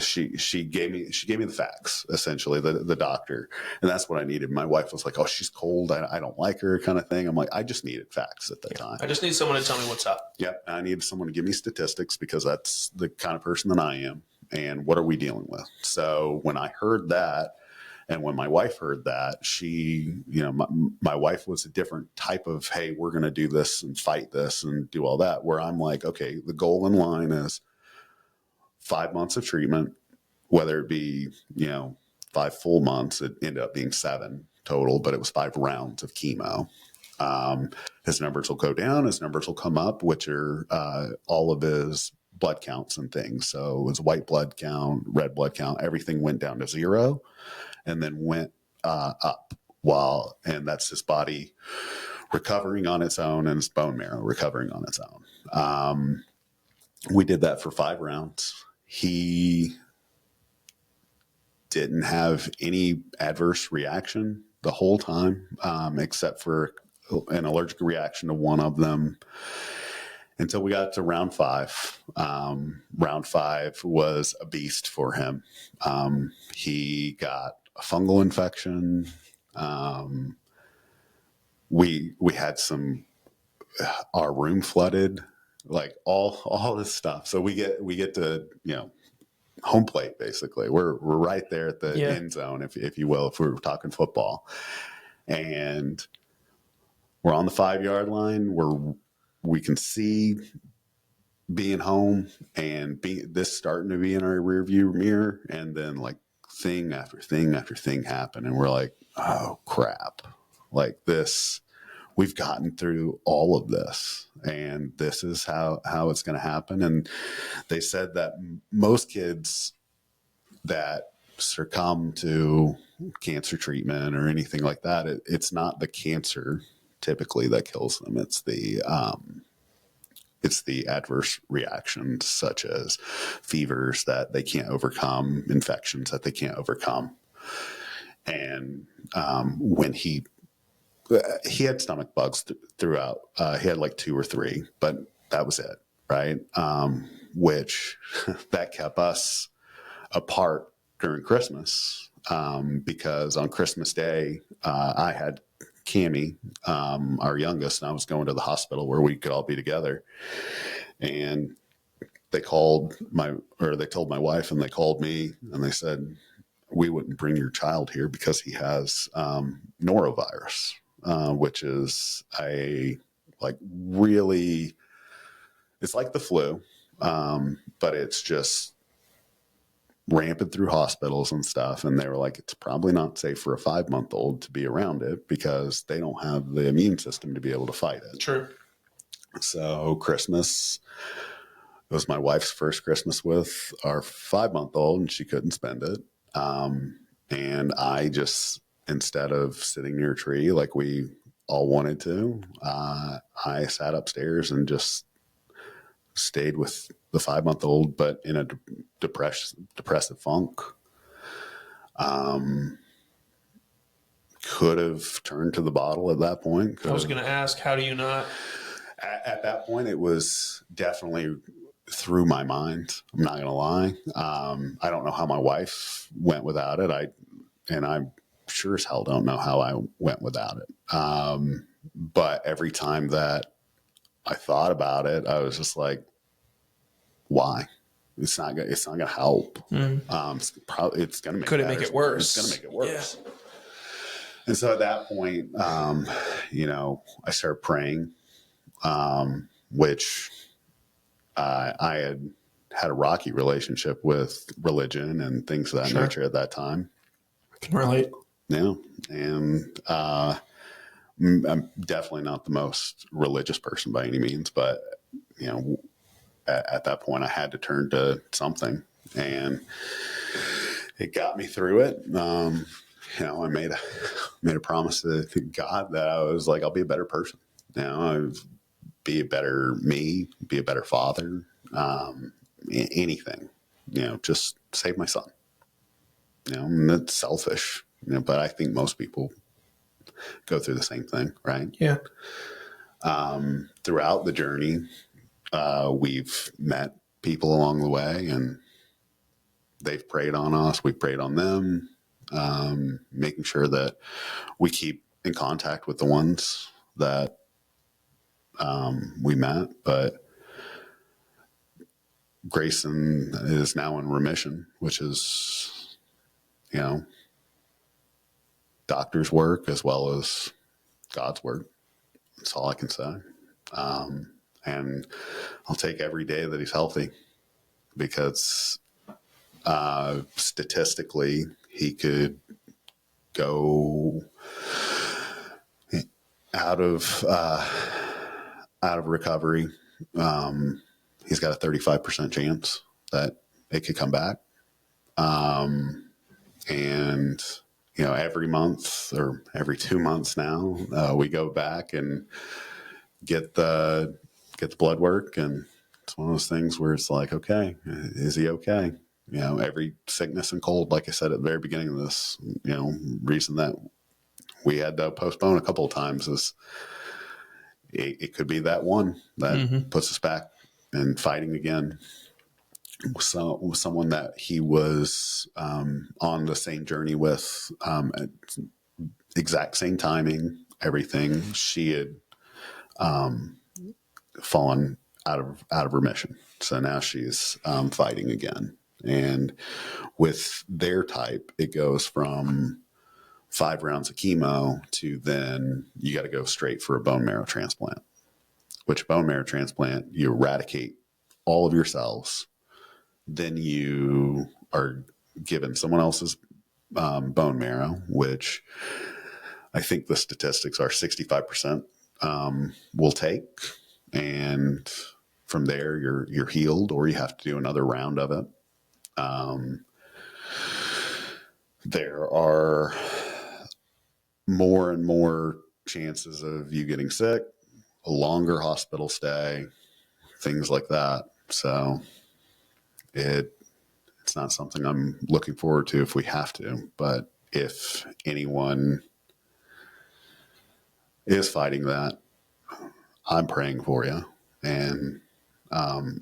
she gave me the facts, essentially, the doctor. And that's what I needed. My wife was like, oh, she's cold. I don't like her, kind of thing. I'm like, I just needed facts at that time. I just need someone to tell me what's up. Yep. I needed someone to give me statistics, because that's the kind of person that I am. And what are we dealing with? So when I heard that, and when my wife heard that, she, my wife was a different type of, hey, we're going to do this and fight this and do all that, where I'm like, okay, the goal in line is 5 months of treatment, whether it be, 5 full months. It ended up being 7 total, but it was 5 rounds of chemo. His numbers will go down, his numbers will come up, which are all of his blood counts and things. So it was white blood count, red blood count, everything went down to 0 and then went up, and that's his body recovering on its own and his bone marrow recovering on its own. We did that for 5 rounds. He didn't have any adverse reaction the whole time, except for an allergic reaction to one of them until we got to round 5. Round 5 was a beast for him. He got a fungal infection. We had our room flooded, like all this stuff. So we get to, home plate, basically. We're right there at the end zone, if you will, if we were talking football. And we're on the 5-yard line where we can see being home and this starting to be in our rear view mirror. And then like thing after thing after thing happen. And we're like, oh crap, like this, we've gotten through all of this and this is how it's going to happen. And they said that most kids that succumb to cancer treatment or anything like that, it's not the cancer typically that kills them. It's the adverse reactions such as fevers that they can't overcome, infections that they can't overcome. And when he had stomach bugs throughout, he had like 2 or 3, but that was it. Right. Which that kept us apart during Christmas, because on Christmas Day, I had Cammie, our youngest, and I was going to the hospital where we could all be together. And they told my wife, and they called me, and they said, we wouldn't bring your child here because he has norovirus, which is it's like the flu, but it's just rampant through hospitals and stuff. And they were like, it's probably not safe for a 5-month-old to be around it because they don't have the immune system to be able to fight it. True. So Christmas, it was my wife's first Christmas with our 5-month-old, and she couldn't spend it. And I just, instead of sitting near a tree like we all wanted to, I sat upstairs and just stayed with the 5-month-old, but in a depressive funk. Could have turned to the bottle at that point. I was going to ask, how do you not? At that point, it was definitely through my mind. I'm not going to lie. I don't know how my wife went without it. I'm sure as hell don't know how I went without it. But every time that I thought about it, I was just like, why? It's not going to help. It's going to make Could it make it worse? It's going to make it worse. Yeah. And so at that point, I started praying, which I had a rocky relationship with religion and things of that nature at that time. I can relate. Yeah. And I'm definitely not the most religious person by any means, but, at that point I had to turn to something, and it got me through it. I made a promise to God that I was like, I'll be a better person. I'll be a better me, be a better father, anything, just save my son. And that's selfish, but I think most people go through the same thing, right? Yeah. Throughout the journey, we've met people along the way, and they've prayed on us. We prayed on them, making sure that we keep in contact with the ones that we met. But Grayson is now in remission, which is, doctor's work as well as God's work. That's all I can say. And I'll take every day that he's healthy, because statistically he could go out of recovery. He's got a 35% chance that it could come back. And every month or every 2 months now, we go back and get the blood work, and it's one of those things where it's like, okay, is he okay? every sickness and cold, like I said at the very beginning of this, reason that we had to postpone a couple of times is it could be that one that puts us back and fighting again. So someone that he was on the same journey with, at exact same timing, everything. She had fallen out of remission, so now she's fighting again. And with their type, it goes from 5 rounds of chemo to then you got to go straight for a bone marrow transplant. Which bone marrow transplant, you eradicate all of your cells. Then you are given someone else's bone marrow, which I think the statistics are 65% will take. And from there, you're healed, or you have to do another round of it. There are more and more chances of you getting sick, a longer hospital stay, things like that. So it's not something I'm looking forward to if we have to, but if anyone is fighting that, I'm praying for you. And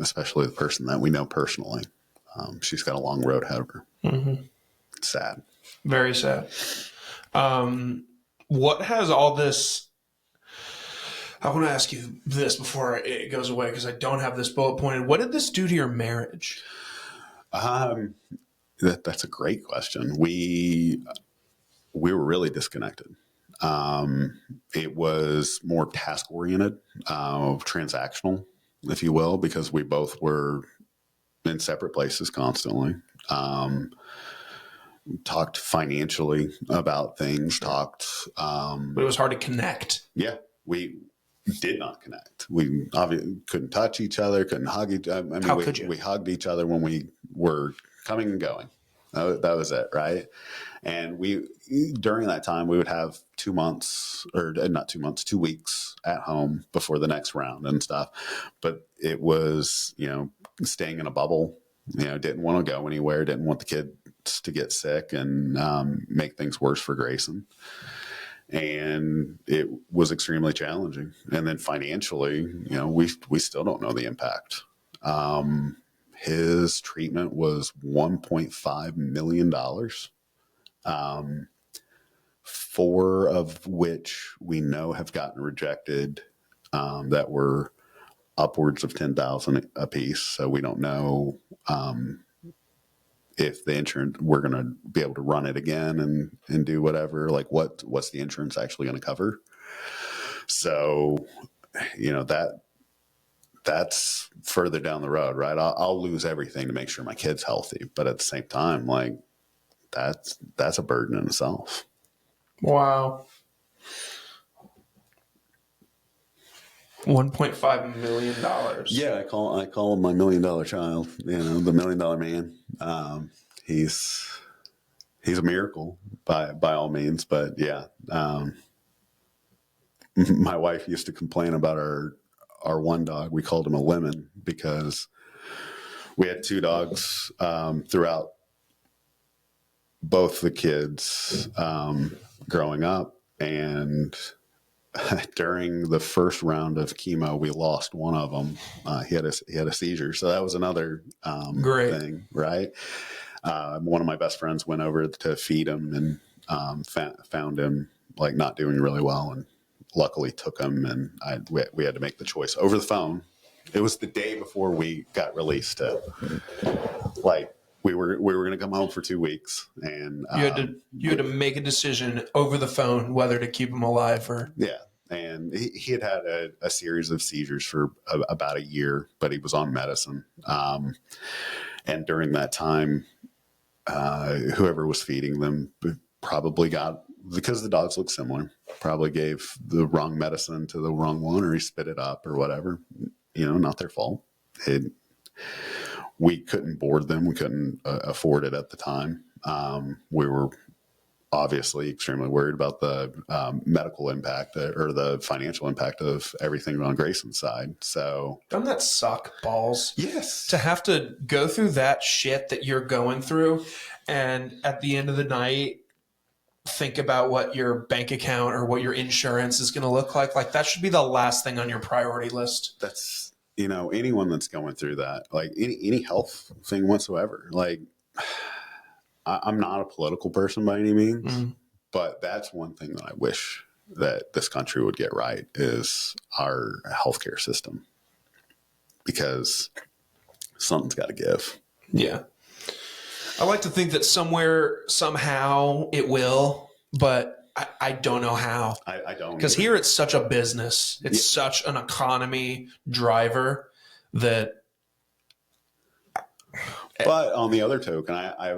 especially the person that we know personally. She's got a long road ahead of her. It's sad. Very sad. What has all this... I want to ask you this before it goes away, because I don't have this bullet pointed. What did this do to your marriage? That's a great question. We were really disconnected. It was more task oriented, transactional, if you will, because we both were in separate places constantly. Talked financially about things, But it was hard to connect. Yeah, we did not connect. We obviously couldn't touch each other, couldn't hug each other. I mean, How could you? We hugged each other when we were coming and going. That was it, right? And during that time, we would have 2 months, or not 2 months, 2 weeks at home before the next round and stuff. But it was, staying in a bubble, didn't want to go anywhere, didn't want the kids to get sick and make things worse for Grayson. And it was extremely challenging. And then financially, we still don't know the impact. His treatment was $1.5 million, 4 of which we know have gotten rejected, that were upwards of 10,000 a piece. So we don't know if the insurance, we're going to be able to run it again and do whatever, like what's the insurance actually going to cover? So, that's further down the road, right? I'll lose everything to make sure my kid's healthy. But at the same time, like that's a burden in itself. Wow. $1.5 million. Yeah, I call him my $1 million child. The $1 million man. He's a miracle by all means. But yeah, my wife used to complain about our one dog. We called him a lemon because we had 2 dogs throughout both the kids growing up, and during the first round of chemo, we lost one of them. He had a seizure, so that was another thing, right? One of my best friends went over to feed him and found him like not doing really well, and luckily took him. And we had to make the choice over the phone. It was the day before we got released. We were going to come home for 2 weeks, and you had to make a decision over the phone whether to keep him alive or... Yeah. And he had a series of seizures for about a year, but he was on medicine. And during that time, whoever was feeding them probably because the dogs look similar, probably gave the wrong medicine to the wrong one, or he spit it up or whatever. Not their fault. We couldn't board them. We couldn't afford it at the time. We were obviously extremely worried about the medical impact or the financial impact of everything on Grayson's side. So doesn't that suck balls? yes, To have to go through that shit that you're going through, and at the end of the night, think about what your bank account or what your insurance is going to look like. Like that should be the last thing on your priority list. that's, anyone that's going through that, like any health thing whatsoever, like I'm not a political person by any means, but that's one thing that I wish that this country would get right is our healthcare system, because something's got to give. Yeah. I like to think that somewhere, somehow it will, but I don't know how. I don't. Because here it's such a business. It's such an economy driver that. But on the other token, I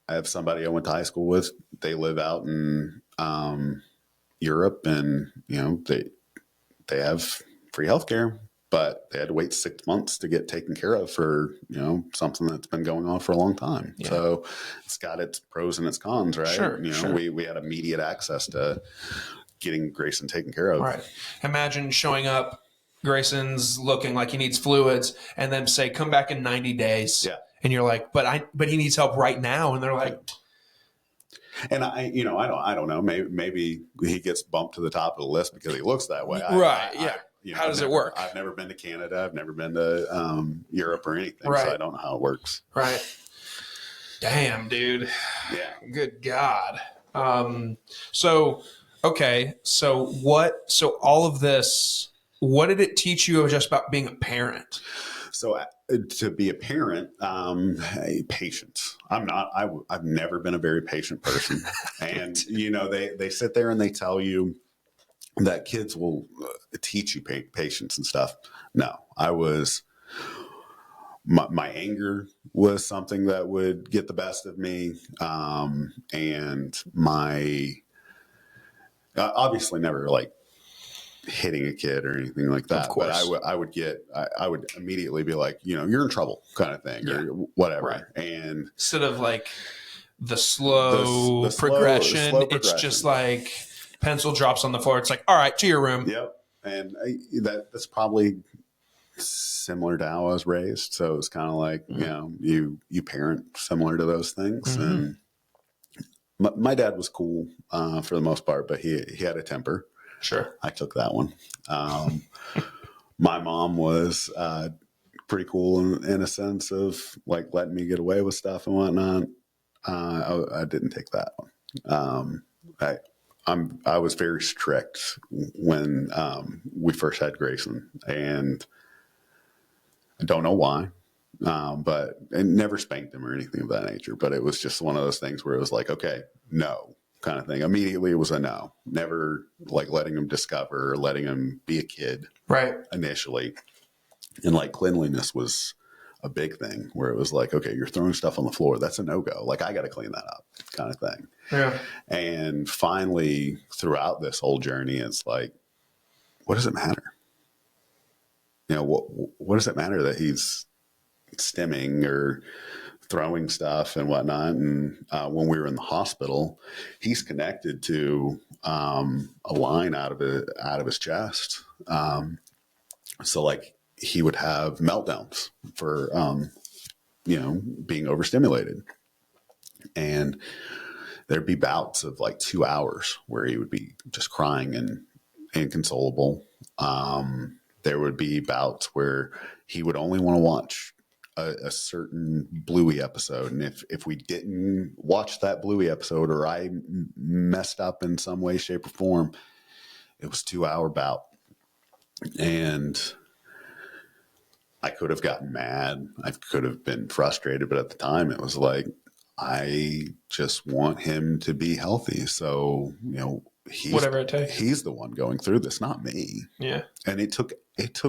have somebody I went to high school with. They live out in Europe, and they have free healthcare, but they had to wait 6 months to get taken care of for something that's been going on for a long time. Yeah. So it's got its pros and its cons, right? Sure. We had immediate access to getting Grayson taken care of. Right. Imagine showing up, Grayson's looking like he needs fluids, and then say, come back in 90 days. Yeah. And you're like, but he needs help right now. And they're like, and I don't know. Maybe he gets bumped to the top of the list because he looks that way. Right. How does it work? I've never been to Canada. I've never been to Europe or anything. Right. So I don't know how it works. Right. Damn, dude. Yeah. Good God. So all of this, what did it teach you just about being a parent? So to be a parent, patience. I've never been a very patient person. And, they sit there and they tell you that kids will teach you patience and stuff. No, my anger was something that would get the best of me. And obviously never like hitting a kid or anything like that. Of course. But I would immediately be like, you're in trouble kind of thing or whatever. Right. And instead of like the slow progression, it's just like pencil drops on the floor. It's like, all right, to your room. Yep. And that's probably similar to how I was raised. So it's kind of like, you parent similar to those things. Mm-hmm. And my dad was cool for the most part, but he had a temper. Sure. I took that one. My mom was pretty cool in a sense of like letting me get away with stuff and whatnot. I didn't take that one. I was very strict when we first had Grayson, and I don't know why, but I never spanked him or anything of that nature. But it was just one of those things where it was like, okay, no. Kind of thing. Immediately it was a no. Never like letting him discover or letting him be a kid. Right. Initially. And like cleanliness was a big thing where it was like, okay, you're throwing stuff on the floor. That's a no-go. Like I got to clean that up kind of thing. Yeah. And finally throughout this whole journey, it's like, what does it matter? What does it matter that he's stimming or throwing stuff and whatnot? And when we were in the hospital, he's connected to a line out of his chest. So like he would have meltdowns for being overstimulated, and there'd be bouts of like 2 hours where he would be just crying and inconsolable. There would be bouts where he would only want to watch a certain Bluey episode. And if we didn't watch that Bluey episode, or I messed up in some way, shape, or form, it was 2 hour bout. And I could have gotten mad. I could have been frustrated, but at the time it was like, I just want him to be healthy. So, whatever it takes. He's the one going through this, not me. Yeah. And it took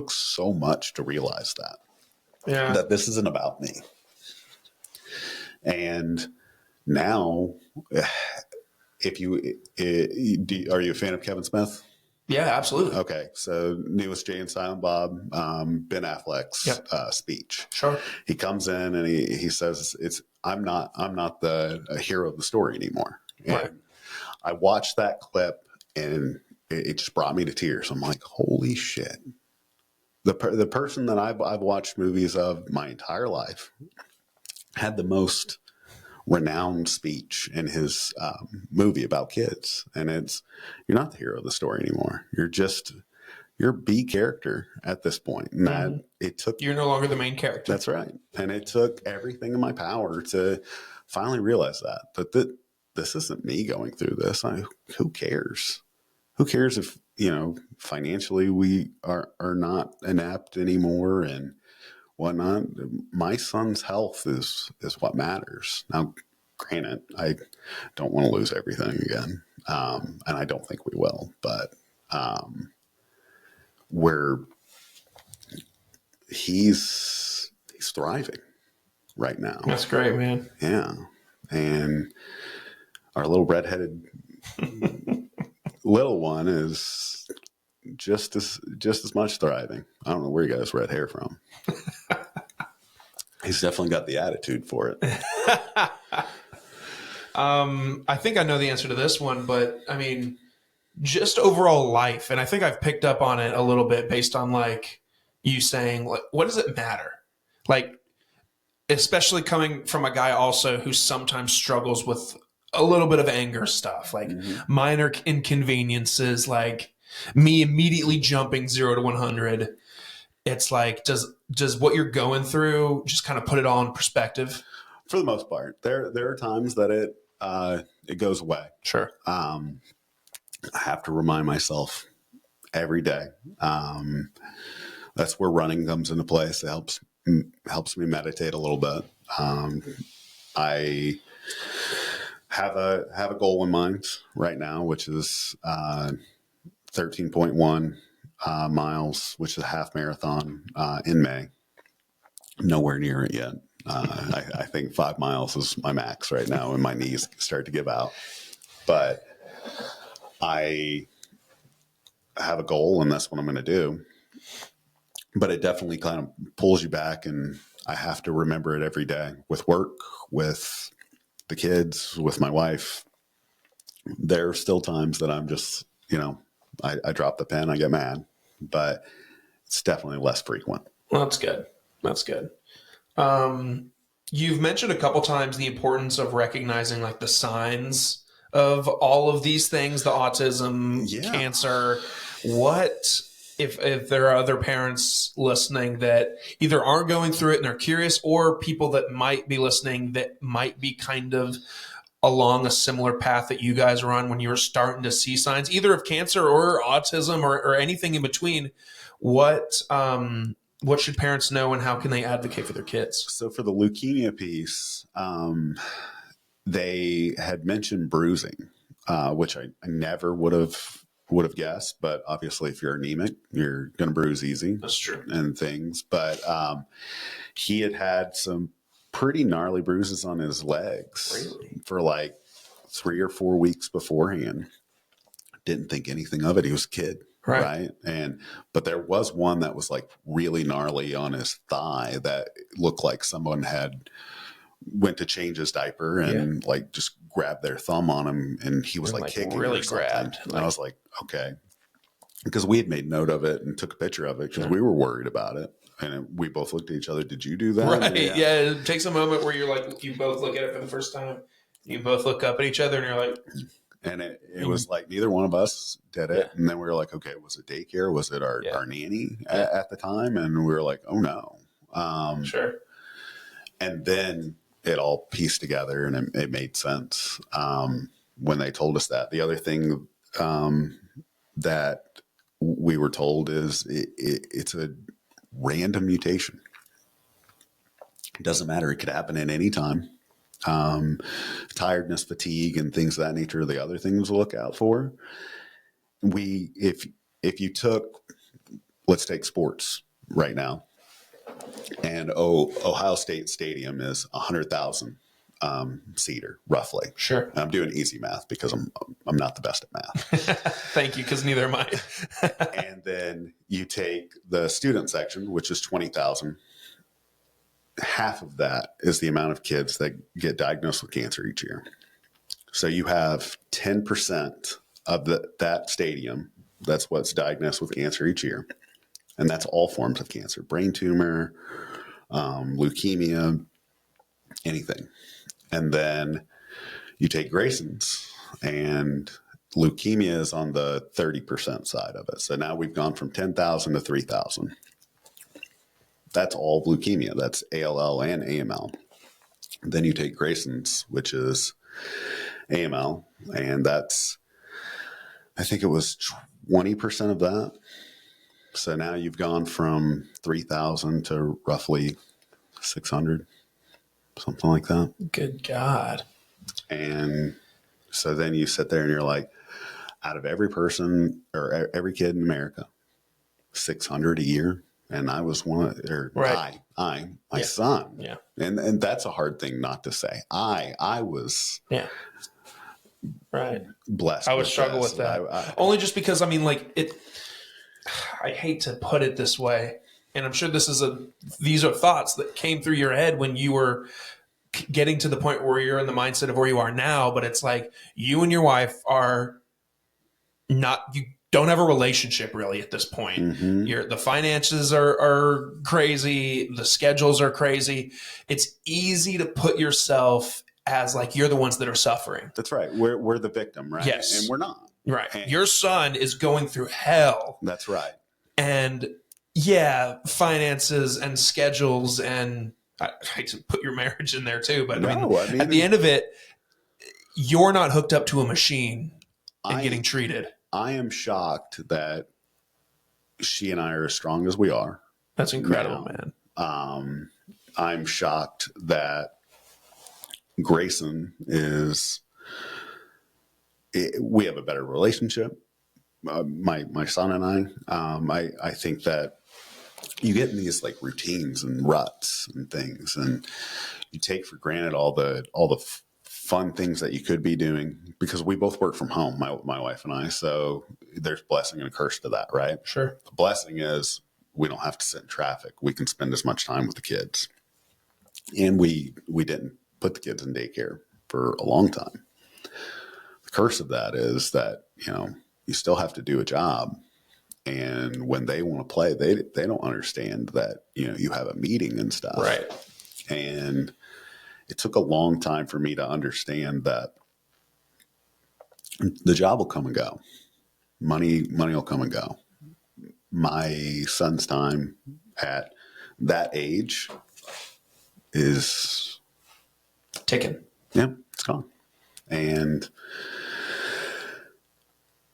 so much to realize that. Yeah. That this isn't about me. And now, are you a fan of Kevin Smith? Yeah, absolutely. Okay. So newest Jay and Silent Bob, Ben Affleck's speech. Sure. He comes in and he says, I'm not the hero of the story anymore. Right. I watched that clip and it just brought me to tears. I'm like, holy shit. The person that I've watched movies of my entire life had the most renowned speech in his movie about kids. And you're not the hero of the story anymore. You're a B character at this point. And that you're no longer the main character. That's right. And it took everything in my power to finally realize that this isn't me going through this. Who cares? Who cares if, financially we are not inept anymore and whatnot? My son's health is what matters. Now, granted, I don't want to lose everything again. And I don't think we will, but he's thriving right now. That's great, man. Yeah. And our little redheaded little one is just as much thriving. I don't know where he got his red hair from. He's definitely got the attitude for it. I think I know the answer to this one, but I mean, just overall life. And I think I've picked up on it a little bit based on like you saying, like, what does it matter? Like, especially coming from a guy also who sometimes struggles with a little bit of anger stuff, like minor inconveniences, like me immediately jumping 0 to 100. It's like, does what you're going through just kind of put it all in perspective? For the most part, there are times that it goes away. Sure. I have to remind myself every day. That's where running comes into place. It helps me meditate a little bit. I have a goal in mind right now, which is 13.1 miles, which is a half marathon in May. Nowhere near it yet. I think 5 miles is my max right now, and my knees start to give out. But I have a goal, and that's what I'm going to do. But it definitely kind of pulls you back, and I have to remember it every day with work, with the kids, with my wife. There are still times that I'm just, I drop the pen, I get mad, but it's definitely less frequent. Well, that's good. That's good. You've mentioned a couple times the importance of recognizing like the signs of all of these things, the autism, cancer. What if there are other parents listening that either aren't going through it and are curious, or people that might be listening that might be kind of along a similar path that you guys are on when you were starting to see signs either of cancer or autism or anything in between? What should parents know, and how can they advocate for their kids? So for the leukemia piece, they had mentioned bruising, which I never would have guessed. But obviously, if you're anemic, you're going to bruise easy. That's true. And things. But he had some pretty gnarly bruises on his legs for like 3 or 4 weeks beforehand. Didn't think anything of it. He was a kid. Right. But there was one that was like really gnarly on his thigh that looked like someone had went to change his diaper and like just grabbed their thumb on him, and he was like kicking really or something. grabbed. And I was like, okay, because we had made note of it and took a picture of it because we were worried about it. And we both looked at each other. Did you do that? Right. Yeah. It takes a moment where you're like, you both look at it for the first time. You both look up at each other and you're like, and it was like neither one of us did it. And then we were like, okay, was it daycare? Was it our nanny at the time? And we were like, oh no. Sure. And then it all pieced together and it made sense when they told us that. The other thing that we were told is it's a random mutation. It doesn't matter. It could happen at any time. Tiredness, fatigue, and things of that nature are the other things to look out for. If you took, let's take sports right now, and Ohio State Stadium is 100,000 seater roughly. Sure. And I'm doing easy math because I'm not the best at math. Thank you, because neither am I. And then you take the student section, which is 20,000. Half of that is the amount of kids that get diagnosed with cancer each year. So you have 10% of that stadium. That's what's diagnosed with cancer each year. And that's all forms of cancer, brain tumor, leukemia, anything. And then you take Grayson's, and leukemia is on the 30% side of it. So now we've gone from 10,000 to 3,000. That's all leukemia. That's ALL and AML. Then you take Grayson's, which is AML, and that's, I think it was 20% of that. So now you've gone from 3,000 to roughly 600, something like that. Good God. And so then you sit there and you're like, out of every person or every kid in America, 600 a year. And I was one, or Right. my son. Yeah. And that's a hard thing not to say. I was Right. blessed. I would struggle with that. Only just because, I mean, like I hate to put it this way, and I'm sure these are thoughts that came through your head when you were getting to the point where you're in the mindset of where you are now, but it's like you and your wife you don't have a relationship really at this point. Mm-hmm. The finances are crazy. The schedules are crazy. It's easy to put yourself as like, you're the ones that are suffering. That's right. We're the victim, right? Yes. And we're not. Right. And your son is going through hell. that's right. And finances and schedules, and I hate to put your marriage in there too, but I mean, at the end of it, you're not hooked up to a machine and getting treated. I am shocked that she and I are as strong as we are. That's incredible, man. I'm shocked that Grayson we have a better relationship. My son and I think that you get in these like routines and ruts and things, and you take for granted all the fun things that you could be doing, because we both work from home, my wife and I. So there's blessing and a curse to that, right? Sure. The blessing is we don't have to sit in traffic. We can spend as much time with the kids. And we didn't put the kids in daycare for a long time. The curse of that is that, you still have to do a job. And when they want to play, they don't understand that, you have a meeting and stuff. Right. And it took a long time for me to understand that the job will come and go. Money will come and go. My son's time at that age is ticking. Yeah, it's gone. And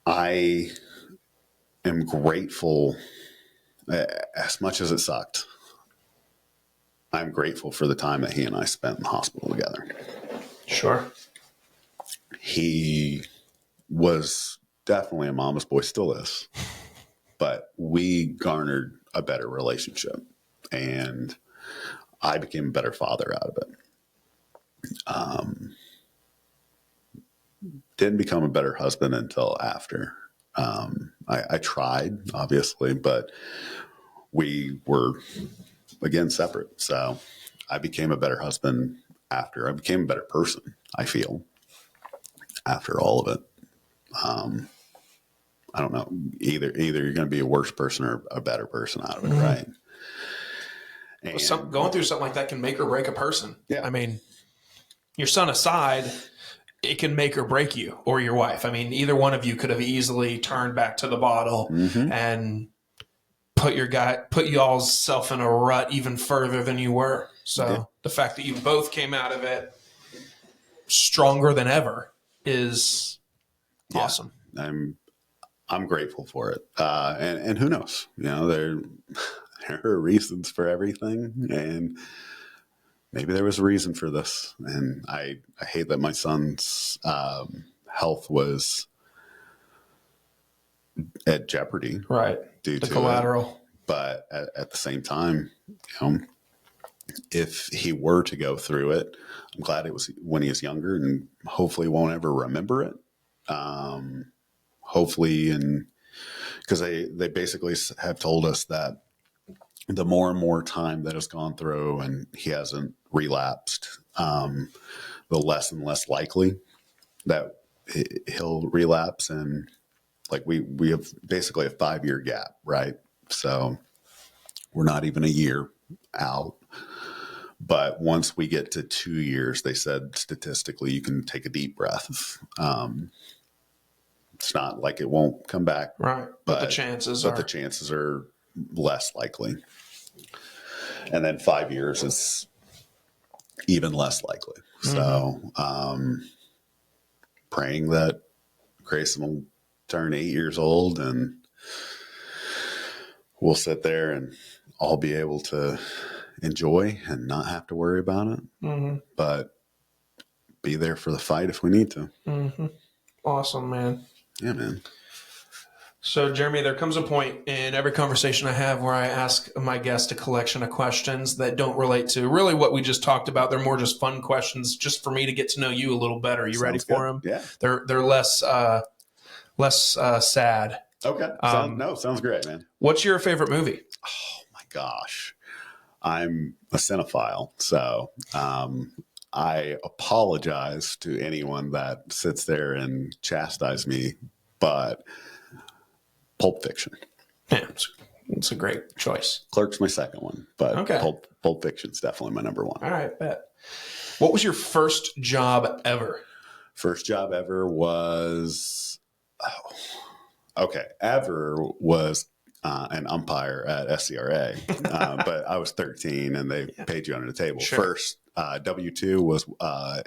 I am grateful, as much as it sucked. I'm grateful for the time that he and I spent in the hospital together. Sure. He was definitely a mama's boy, still is, but we garnered a better relationship, and I became a better father out of it. Didn't become a better husband until after. I tried, obviously, but we were, again, separate. So I became a better husband after. I became a better person, I feel, after all of it. I don't know. Either you're going to be a worse person or a better person out of it, right? And Going through something like that can make or break a person. Yeah. I mean, your son aside, it can make or break you or your wife. I mean, either one of you could have easily turned back to the bottle and put you all's self in a rut even further than you were. So the fact that you both came out of it stronger than ever is awesome. I'm grateful for it. And who knows, there are reasons for everything, and maybe there was a reason for this. And I hate that my son's health was at jeopardy. Right. Due the to collateral. It. But at the same time, if he were to go through it, I'm glad it was when he was younger, and hopefully won't ever remember it. Hopefully, and because they basically have told us that the more and more time that has gone through and he hasn't relapsed, the less and less likely that he'll relapse, and like we have basically a 5-year gap, right? So we're not even a year out. But once we get to 2 years, they said statistically you can take a deep breath. It's not like it won't come back, Right. But the chances are less likely. And then 5 years is even less likely. So praying that Grayson will turn 8 years old and we'll sit there and all be able to enjoy and not have to worry about it, but be there for the fight if we need to. Awesome, man. Yeah, man. So, Jeremy, there comes a point in every conversation I have where I ask my guest a collection of questions that don't relate to really what we just talked about. They're more just fun questions just for me to get to know you a little better. You ready for them? Yeah. They're less sad. Okay. Sounds great, man. What's your favorite movie? Oh, my gosh. I'm a cinephile, so I apologize to anyone that sits there and chastise me, but Pulp Fiction. Yeah, it's a great choice. Clerk's my second one, but Okay. Pulp Fiction's definitely my number one. All right, bet. What was your first job ever? First job ever was, ever was an umpire at SCRA, but I was 13 and they paid you under the table. Sure. First W-2 was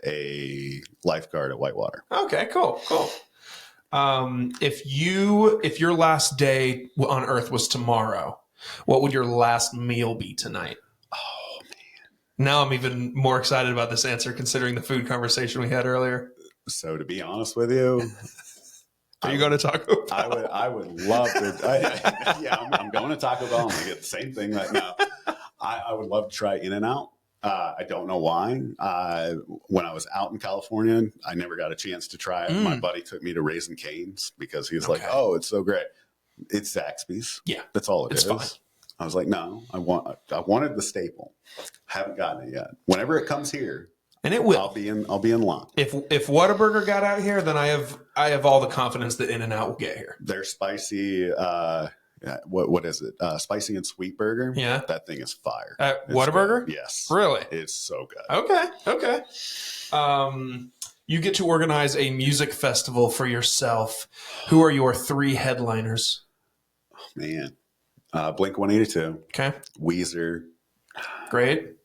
a lifeguard at Whitewater. Okay, cool. If your last day on Earth was tomorrow, what would your last meal be tonight? Oh, man. Now I'm even more excited about this answer considering the food conversation we had earlier. So to be honest with you, Are you going to Taco Bell? I would love to. I'm going to Taco Bell. I'm going to get the same thing right now. I would love to try In-N-Out. I don't know why. When I was out in California, I never got a chance to try it. My buddy took me to Raising Cane's because he was like, "Oh, it's so great." It's Zaxby's. Yeah, that's all it's fine. I was like, "No, I wanted the staple. Haven't gotten it yet. Whenever it comes here." And it will. I'll be in line. If Whataburger got out here, then I have all the confidence that In-N-Out will get here. They're spicy. What is it? Spicy and sweet burger. Yeah, that thing is fire. Whataburger? Yes, really. It's so good. Okay. You get to organize a music festival for yourself. Who are your 3 headliners? Oh, man, Blink-182. Okay. Weezer. Great.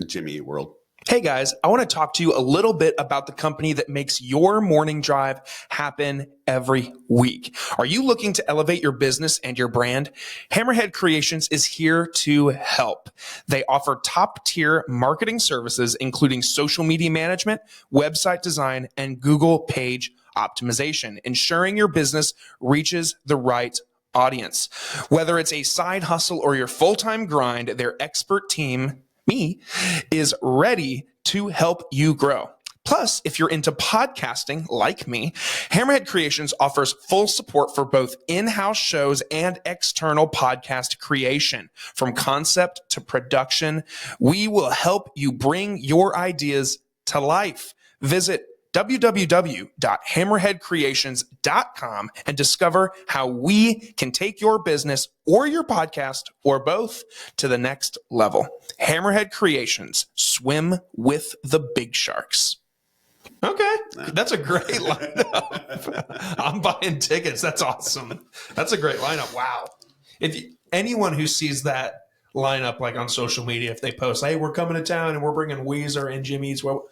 Jimmy Eat World. Hey guys, I want to talk to you a little bit about the company that makes your morning drive happen every week. Are you looking to elevate your business and your brand? Hammerhead Creations is here to help. They offer top-tier marketing services, including social media management, website design, and Google page optimization, ensuring your business reaches the right audience. Whether it's a side hustle or your full-time grind, their expert team is ready to help you grow. Plus, if you're into podcasting like me, Hammerhead Creations offers full support for both in-house shows and external podcast creation. From concept to production, we will help you bring your ideas to life. Visit www.hammerheadcreations.com and discover how we can take your business or your podcast or both to the next level. Hammerhead Creations, swim with the big sharks. Okay, that's a great lineup. I'm buying tickets. That's awesome. That's a great lineup. Wow. Anyone who sees that lineup like on social media, if they post, "Hey, we're coming to town and we're bringing Weezer and Jimmy's," well,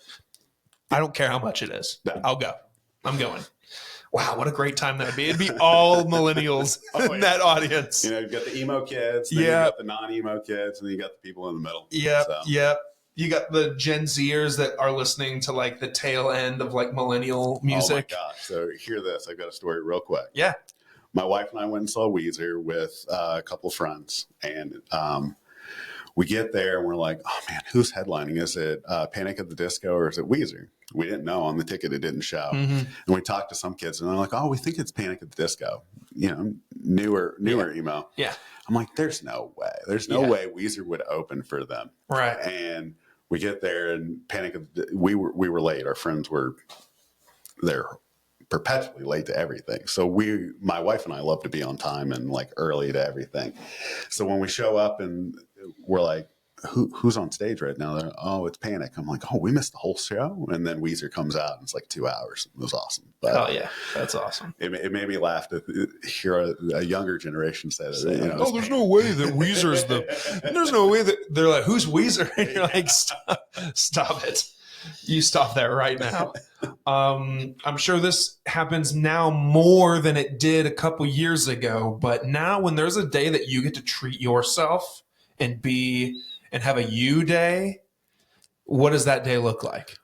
I don't care how much it is. I'll go. I'm going. Wow, what a great time that'd be. It'd be all millennials in that audience. You know, you've got the emo kids, then you got the non-emo kids, and then you got the people in the middle. Yep. You got the Gen Zers that are listening to like the tail end of like millennial music. Oh my gosh. So hear this. I've got a story real quick. Yeah. My wife and I went and saw Weezer with a couple of friends, and we get there and we're like, "Oh man, who's headlining? Is it Panic at the Disco or is it Weezer?" We didn't know on the ticket; it didn't show. And we talked to some kids, and they're like, "Oh, we think it's Panic at the Disco." You know, newer emo. Yeah. I'm like, "There's no way. There's no way Weezer would open for them." Right. And we get there, and we were late. Our friends were they're perpetually late to everything. So my wife and I love to be on time and like early to everything. So when we show up and we're like, who's on stage right now? They're, oh, it's Panic. I'm like, oh, we missed the whole show. And then Weezer comes out and it's like 2 hours. It was awesome. But oh yeah, that's awesome. it made me laugh to hear a younger generation say that. You know, oh, there's no way that Weezer's there's no way that they're like, who's Weezer? And you're like, stop it. You stop that right now. I'm sure this happens now more than it did a couple years ago, but now when there's a day that you get to treat yourself and have a you day, what does that day look like?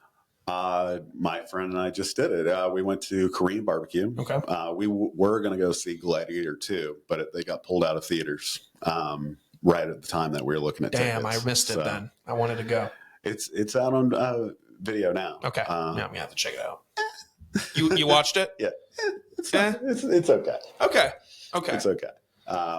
My friend and I just did it. We went to Korean barbecue. Okay. We were going to go see Gladiator 2, but they got pulled out of theaters right at the time that we were looking at Damn, tickets. I missed it then. I wanted to go. It's out on video now. Okay. Now I'm going to have to check it out. You watched it? Yeah. It's okay. Okay. It's okay.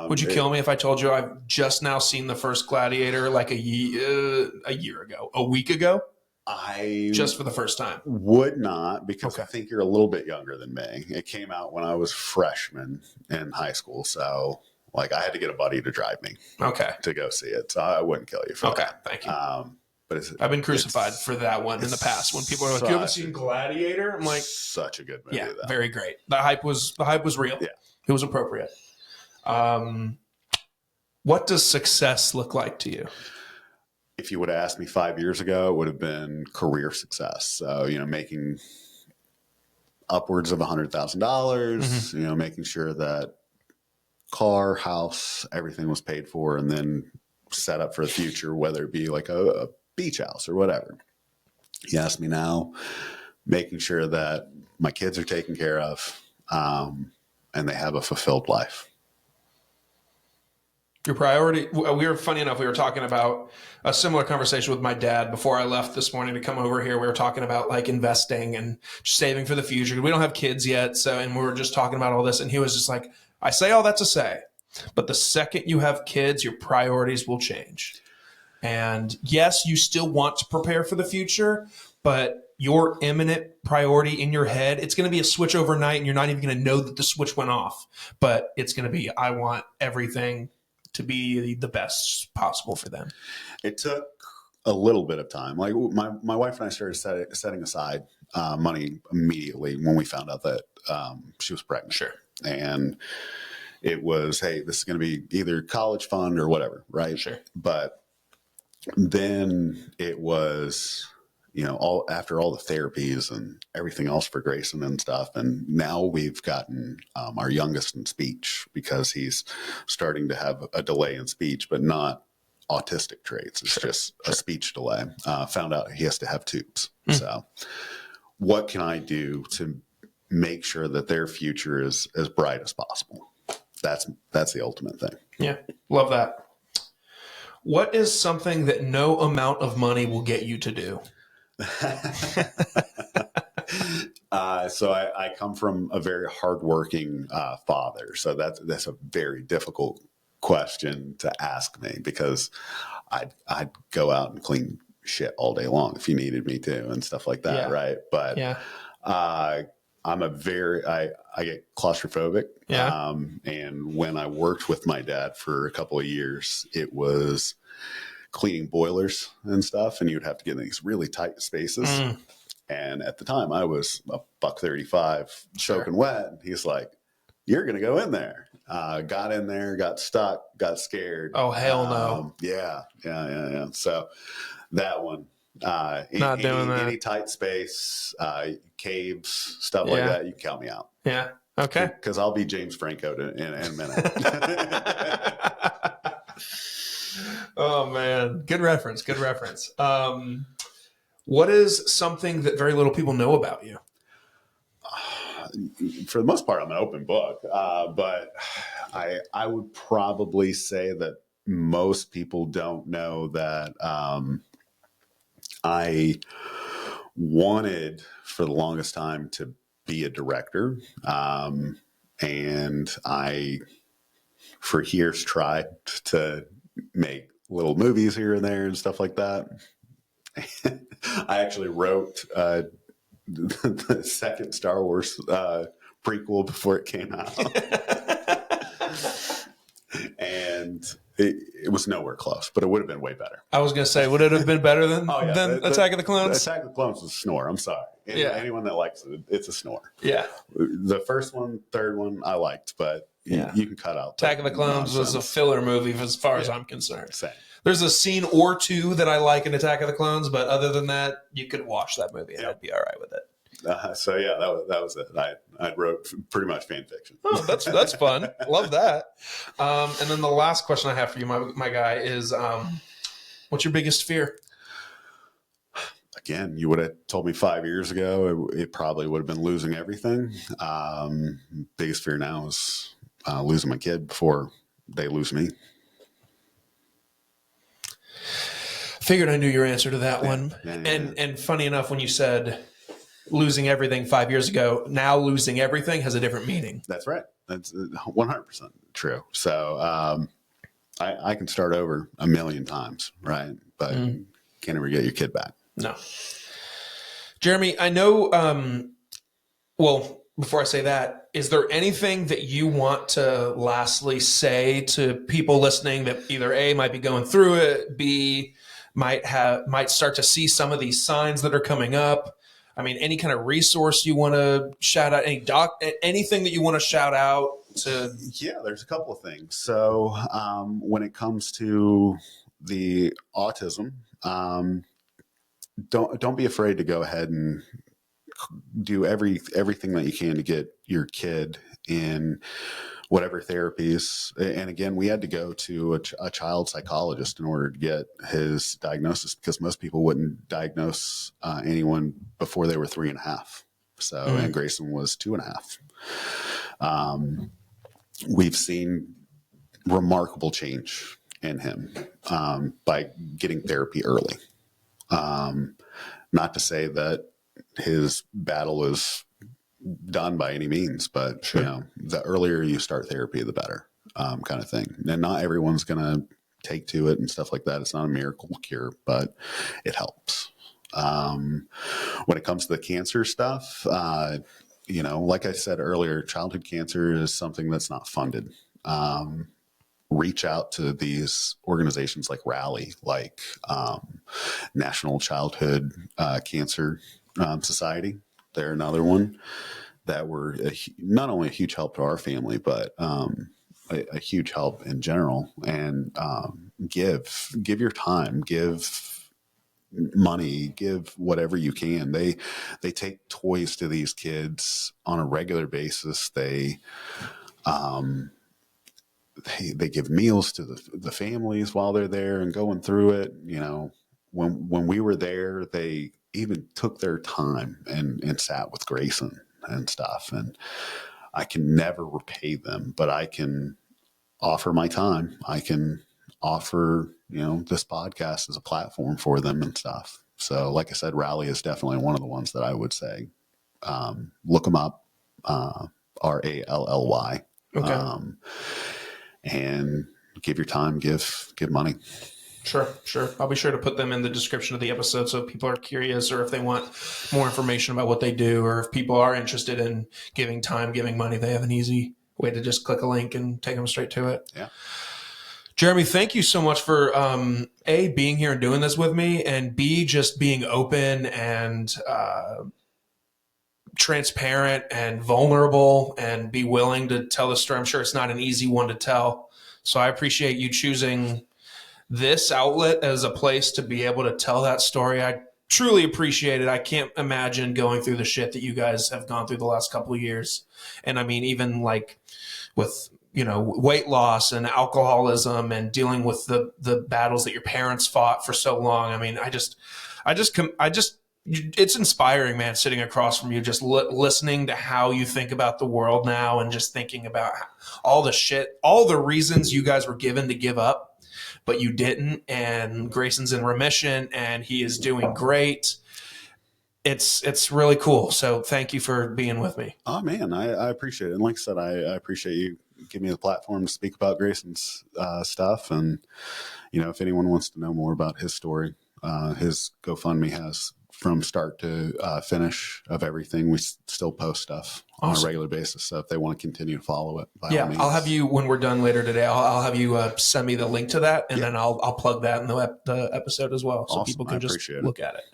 Would you kill me if I told you I've just now seen the first Gladiator like a year ago, a week ago? I just for the first time would not, because Okay. I think you're a little bit younger than me. It came out when I was freshman in high school, so like I had to get a buddy to drive me to go see it. So I wouldn't kill you for that. Thank you. But I've been crucified for that one in the past when people are like, "You haven't seen Gladiator?" I'm like, such a good movie. "Yeah, though. very great." The hype was real. Yeah, it was appropriate. What does success look like to you? If you would have asked me 5 years ago, it would have been career success. So, making upwards of $100,000, making sure that car, house, everything was paid for, and then set up for the future, whether it be like a beach house or whatever. You ask me now, making sure that my kids are taken care of, and they have a fulfilled life. Your priority, we were talking about a similar conversation with my dad before I left this morning to come over here. We were talking about like investing and saving for the future. We don't have kids yet. And we were just talking about all this. And he was just like, I say all that to say, but the second you have kids, your priorities will change. And yes, you still want to prepare for the future, but your imminent priority in your head, it's going to be a switch overnight and you're not even going to know that the switch went off, but it's going to be, I want everything to be the best possible for them. It took a little bit of time. Like my wife and I started setting aside money immediately when we found out that she was pregnant. Sure. And it was, hey, this is going to be either college fund or whatever, right? Sure. But then it was, after all the therapies and everything else for Grayson and stuff. And now we've gotten our youngest in speech because he's starting to have a delay in speech, but not autistic traits. It's just a speech delay. Found out he has to have tubes. So what can I do to make sure that their future is as bright as possible? That's the ultimate thing. Yeah. Love that. What is something that no amount of money will get you to do? So I come from a very hardworking father. So that's a very difficult question to ask me, because I'd go out and clean shit all day long if you needed me to and stuff like that. Yeah. Right. But I'm I get claustrophobic. Yeah. And when I worked with my dad for a couple of years, it was cleaning boilers and stuff, and you'd have to get in these really tight spaces. And at the time I was $135 soaking wet. And he's like, you're going to go in there. Got in there, got stuck, got scared. Oh, hell no. Yeah. So that one, not doing that. Any tight space, caves, stuff like that, you can count me out. Yeah. Okay. Because I'll be James Franco in a minute. Oh man, good reference. What is something that very little people know about you? For the most part, I'm an open book, but I would probably say that most people don't know that I wanted for the longest time to be a director, and I for years tried to make little movies here and there and stuff like that. I actually wrote the second Star Wars prequel before it came out. And it was nowhere close, but it would have been way better. I was going to say, would it have been better than, than Attack of the Clones? Attack of the Clones was a snore. I'm sorry. Anyone that likes it, it's a snore. Yeah. The first one, third one, I liked, but you can cut out. Attack of the Clones was a filler movie as far as I'm concerned. Same. There's a scene or two that I like in Attack of the Clones, but other than that, you could watch that movie and I'd be all right with it. So yeah, that was it. I wrote pretty much fan fiction. Oh, that's fun. Love that. And then the last question I have for you, my guy, is what's your biggest fear? Again, you would have told me 5 years ago, it probably would have been losing everything. Biggest fear now is losing my kid before they lose me. Figured I knew your answer to that one. And funny enough, when you said losing everything 5 years ago, now losing everything has a different meaning. That's right. That's 100% true. So I can start over a million times, right? But can't ever get your kid back. No. Jeremy, I know, well, before I say that, is there anything that you want to lastly say to people listening that either A, might be going through it, B, might start to see some of these signs that are coming up? I mean, any kind of resource you want to shout out, anything that you want to shout out to? Yeah, there's a couple of things. So when it comes to the autism, don't be afraid to go ahead and do everything that you can to get your kid in whatever therapies. And again, we had to go to a child psychologist in order to get his diagnosis, because most people wouldn't diagnose anyone before they were 3.5. So, and Grayson was 2.5. We've seen remarkable change in him by getting therapy early. Not to say that his battle is done by any means, but sure, the earlier you start therapy, the better, kind of thing. And not everyone's going to take to it and stuff like that. It's not a miracle cure, but it helps. When it comes to the cancer stuff, like I said earlier, childhood cancer is something that's not funded. Reach out to these organizations like Rally, like National Childhood Cancer Society. They're another one that were not only a huge help to our family, but a huge help in general. And give your time, give money, give whatever you can. They take toys to these kids on a regular basis. They give meals to the families while they're there and going through it. When we were there, they even took their time and sat with Grayson and stuff. And I can never repay them, but I can offer my time. I can offer, this podcast as a platform for them and stuff. So like I said, Rally is definitely one of the ones that I would say, look them up, RALLY. Okay. And give your time, give money. Sure. I'll be sure to put them in the description of the episode so if people are curious, or if they want more information about what they do, or if people are interested in giving time, giving money, they have an easy way to just click a link and take them straight to it. Yeah. Jeremy, thank you so much for A, being here and doing this with me, and B, just being open and transparent and vulnerable, and be willing to tell the story. I'm sure it's not an easy one to tell. So I appreciate you choosing this outlet as a place to be able to tell that story. I truly appreciate it. I can't imagine going through the shit that you guys have gone through the last couple of years. And I mean, even like with, weight loss and alcoholism and dealing with the battles that your parents fought for so long. I mean, it's inspiring, man, sitting across from you, just listening to how you think about the world now, and just thinking about all the shit, all the reasons you guys were given to give up, but you didn't. And Grayson's in remission and he is doing great. It's really cool. So thank you for being with me. Oh man, I appreciate it. And like I said, I appreciate you giving me the platform to speak about Grayson's stuff. And, if anyone wants to know more about his story, his GoFundMe has from start to finish of everything. We still post stuff on a regular basis. So if they want to continue to follow it, by all means. I'll have you, when we're done later today, I'll have you send me the link to that, and then I'll plug that in the episode as well, so people can just look at it.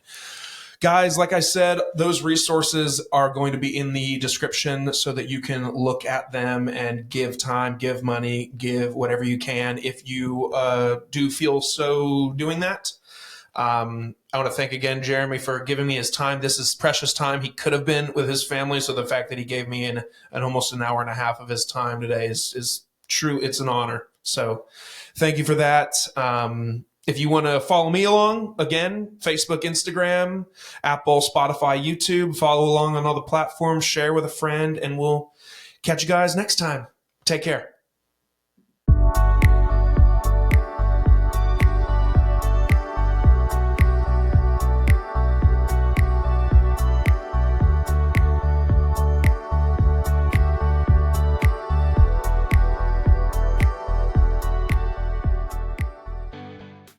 Guys, like I said, those resources are going to be in the description so that you can look at them and give time, give money, give whatever you can if you do feel so doing that. I want to thank again Jeremy for giving me his time. This is precious time. He could have been with his family, so the fact that he gave me an almost an hour and a half of his time today is true. It's an honor. So thank you for that. If you want to follow me along, again, Facebook, Instagram, Apple, Spotify, YouTube, follow along on all the platforms, share with a friend, and we'll catch you guys next time. Take care.